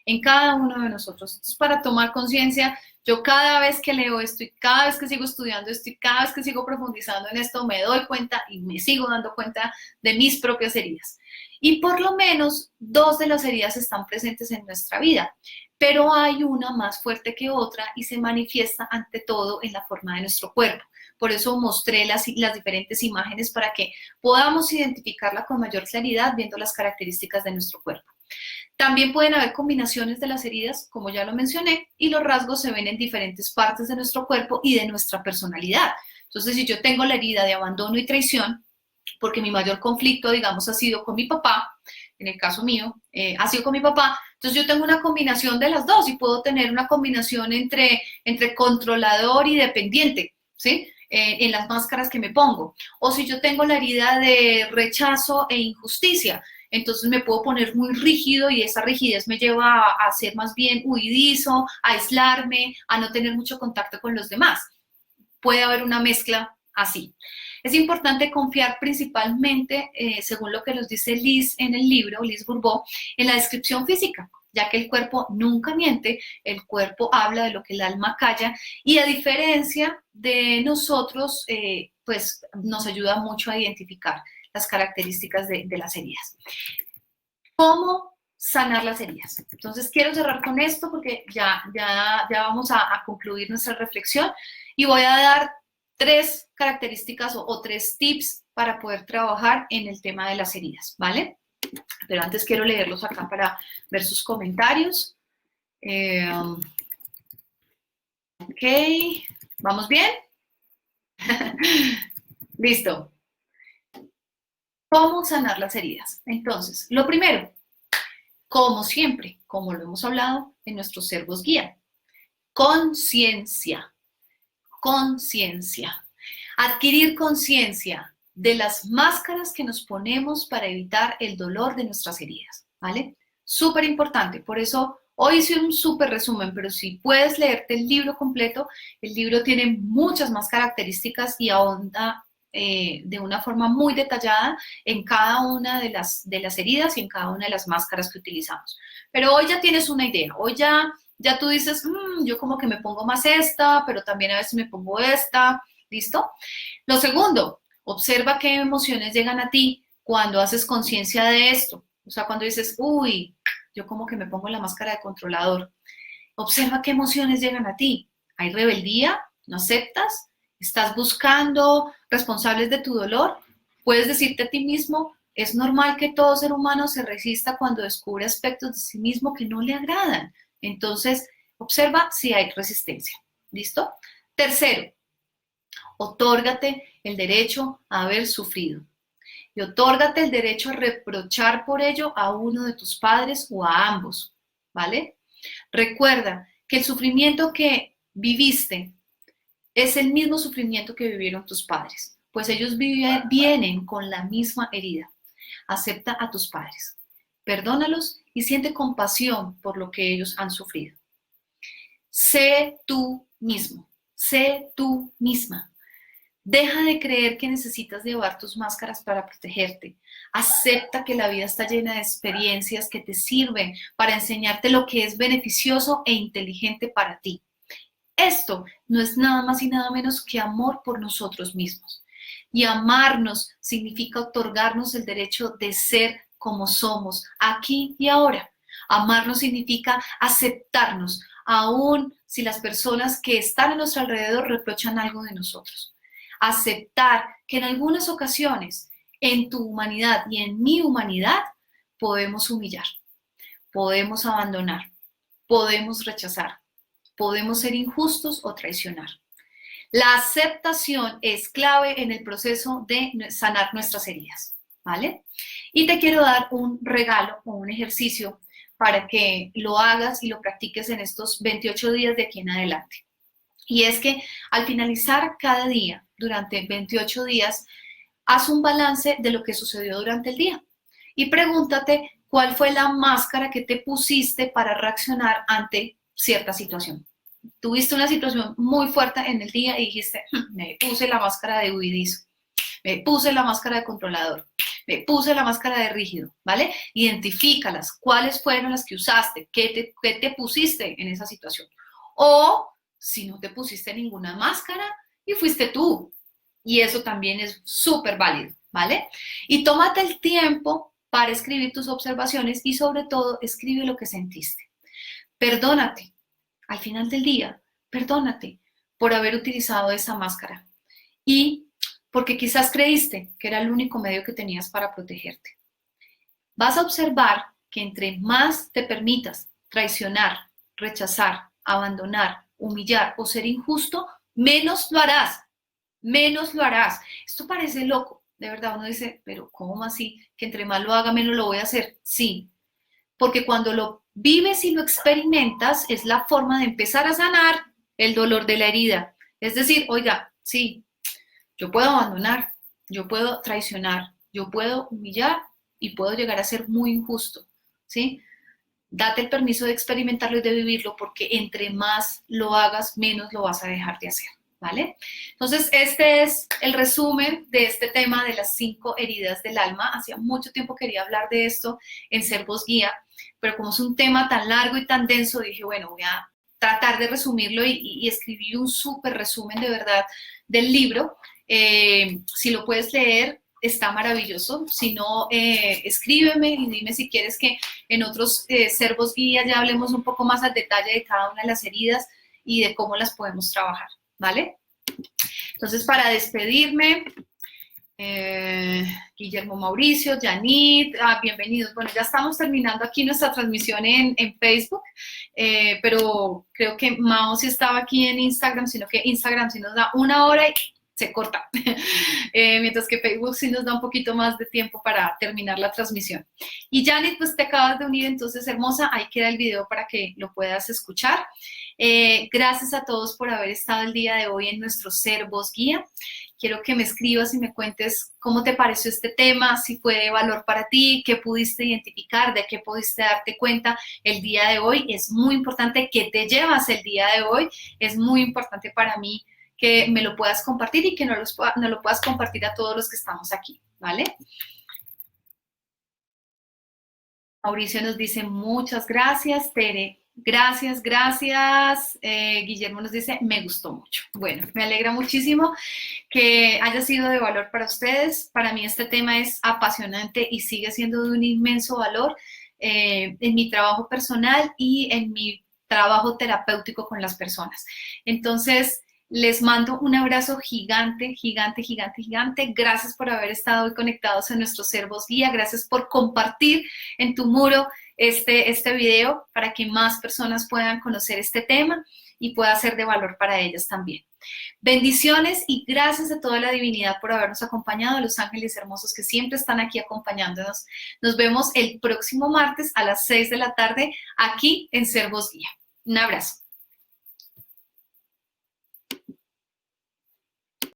en cada uno de nosotros. Entonces, para tomar conciencia, yo cada vez que leo esto y cada vez que sigo estudiando esto y cada vez que sigo profundizando en esto, me doy cuenta y me sigo dando cuenta de mis propias heridas. Y por lo menos 2 de las heridas están presentes en nuestra vida, pero hay una más fuerte que otra y se manifiesta ante todo en la forma de nuestro cuerpo. Por eso mostré las diferentes imágenes para que podamos identificarla con mayor claridad viendo las características de nuestro cuerpo. También pueden haber combinaciones de las heridas, como ya lo mencioné, y los rasgos se ven en diferentes partes de nuestro cuerpo y de nuestra personalidad. Entonces, si yo tengo la herida de abandono y traición, porque mi mayor conflicto, digamos, ha sido con mi papá, en el caso mío, ha sido con mi papá, entonces yo tengo una combinación de las dos y puedo tener una combinación entre controlador y dependiente, ¿sí? En las máscaras que me pongo. O si yo tengo la herida de rechazo e injusticia, entonces me puedo poner muy rígido y esa rigidez me lleva a ser más bien huidizo, a aislarme, a no tener mucho contacto con los demás. Puede haber una mezcla así. Es importante confiar principalmente, según lo que nos dice Liz en el libro, Liz Bourbeau, en la descripción física, ya que el cuerpo nunca miente, el cuerpo habla de lo que el alma calla, y a diferencia de nosotros, pues nos ayuda mucho a identificar las características de las heridas. ¿Cómo sanar las heridas? Entonces quiero cerrar con esto porque ya vamos a concluir nuestra reflexión y voy a dar 3 características o 3 tips para poder trabajar en el tema de las heridas, ¿vale? Pero antes quiero leerlos acá para ver sus comentarios. Ok, ¿vamos bien? Listo. ¿Cómo sanar las heridas? Entonces, lo primero, como siempre, como lo hemos hablado en nuestros servos guía, conciencia, conciencia. Adquirir conciencia de las máscaras que nos ponemos para evitar el dolor de nuestras heridas, ¿vale? Súper importante, por eso hoy hice un súper resumen, pero si puedes leerte el libro completo, el libro tiene muchas más características y ahonda de una forma muy detallada en cada una de las heridas y en cada una de las máscaras que utilizamos. Pero hoy ya tienes una idea, hoy ya tú dices, yo como que me pongo más esta, pero también a veces me pongo esta, ¿listo? Lo segundo, observa qué emociones llegan a ti cuando haces conciencia de esto. O sea, cuando dices, uy, yo como que me pongo la máscara de controlador. Observa qué emociones llegan a ti. ¿Hay rebeldía? ¿No aceptas? ¿Estás buscando responsables de tu dolor? Puedes decirte a ti mismo, es normal que todo ser humano se resista cuando descubre aspectos de sí mismo que no le agradan. Entonces, observa si hay resistencia. ¿Listo? Tercero, otórgate el derecho a haber sufrido. Y otórgate el derecho a reprochar por ello a uno de tus padres o a ambos, ¿vale? Recuerda que el sufrimiento que viviste es el mismo sufrimiento que vivieron tus padres, pues ellos vienen con la misma herida. Acepta a tus padres, perdónalos y siente compasión por lo que ellos han sufrido. Sé tú mismo, sé tú misma. Deja de creer que necesitas llevar tus máscaras para protegerte. Acepta que la vida está llena de experiencias que te sirven para enseñarte lo que es beneficioso e inteligente para ti. Esto no es nada más y nada menos que amor por nosotros mismos. Y amarnos significa otorgarnos el derecho de ser como somos, aquí y ahora. Amarnos significa aceptarnos, aun si las personas que están a nuestro alrededor reprochan algo de nosotros. Aceptar que en algunas ocasiones, en tu humanidad y en mi humanidad, podemos humillar, podemos abandonar, podemos rechazar, podemos ser injustos o traicionar. La aceptación es clave en el proceso de sanar nuestras heridas, ¿vale? Y te quiero dar un regalo o un ejercicio para que lo hagas y lo practiques en estos 28 días de aquí en adelante. Y es que al finalizar cada día, durante 28 días, haz un balance de lo que sucedió durante el día y pregúntate cuál fue la máscara que te pusiste para reaccionar ante cierta situación. Tuviste una situación muy fuerte en el día y dijiste, me puse la máscara de huidizo, me puse la máscara de controlador, me puse la máscara de rígido, ¿vale? Identifícalas, cuáles fueron las que usaste, qué te pusiste en esa situación. O si no te pusiste ninguna máscara y fuiste tú. Y eso también es súper válido, ¿vale? Y tómate el tiempo para escribir tus observaciones y sobre todo escribe lo que sentiste. Perdónate. Al final del día, perdónate por haber utilizado esa máscara y porque quizás creíste que era el único medio que tenías para protegerte. Vas a observar que entre más te permitas traicionar, rechazar, abandonar, humillar o ser injusto, menos lo harás, menos lo harás. Esto parece loco, de verdad, uno dice, pero ¿cómo así? Que entre más lo haga, menos lo voy a hacer. Sí, porque cuando lo vives y lo experimentas, es la forma de empezar a sanar el dolor de la herida. Es decir, oiga, sí, yo puedo abandonar, yo puedo traicionar, yo puedo humillar y puedo llegar a ser muy injusto, ¿sí? Date el permiso de experimentarlo y de vivirlo, porque entre más lo hagas, menos lo vas a dejar de hacer, ¿vale? Entonces, este es el resumen de este tema de las 5 heridas del alma. Hacía mucho tiempo quería hablar de esto en Ser Voz Guía, pero como es un tema tan largo y tan denso, dije, bueno, voy a tratar de resumirlo y escribí un súper resumen de verdad del libro. Si lo puedes leer, está maravilloso. Si no, escríbeme y dime si quieres que en otros Ser Voz Guía ya hablemos un poco más al detalle de cada una de las heridas y de cómo las podemos trabajar, ¿vale? Entonces, para despedirme, Guillermo Mauricio, Janit, bienvenidos. Bueno, ya estamos terminando aquí nuestra transmisión en Facebook, pero creo que Mao sí estaba aquí en Instagram, sino que Instagram sí nos da 1 hora y se corta, mientras que Facebook sí nos da un poquito más de tiempo para terminar la transmisión. Y Janet, pues te acabas de unir, entonces hermosa, ahí queda el video para que lo puedas escuchar. Gracias a todos por haber estado el día de hoy en nuestro Ser Voz Guía. Quiero que me escribas y me cuentes cómo te pareció este tema, si fue de valor para ti, qué pudiste identificar, de qué pudiste darte cuenta el día de hoy. Es muy importante que te llevas el día de hoy, es muy importante para mí que me lo puedas compartir y que no lo puedas compartir a todos los que estamos aquí, ¿vale? Mauricio nos dice muchas gracias, Tere. Gracias, gracias. Guillermo nos dice, me gustó mucho. Bueno, me alegra muchísimo que haya sido de valor para ustedes. Para mí este tema es apasionante y sigue siendo de un inmenso valor en mi trabajo personal y en mi trabajo terapéutico con las personas. Entonces, les mando un abrazo gigante, gigante, gigante, gigante. Gracias por haber estado hoy conectados en nuestro Ser Voz Guía. Gracias por compartir en tu muro este video para que más personas puedan conocer este tema y pueda ser de valor para ellas también. Bendiciones y gracias a toda la divinidad por habernos acompañado, a los ángeles hermosos que siempre están aquí acompañándonos. Nos vemos el próximo martes a las 6 de la tarde aquí en Ser Voz Guía. Un abrazo.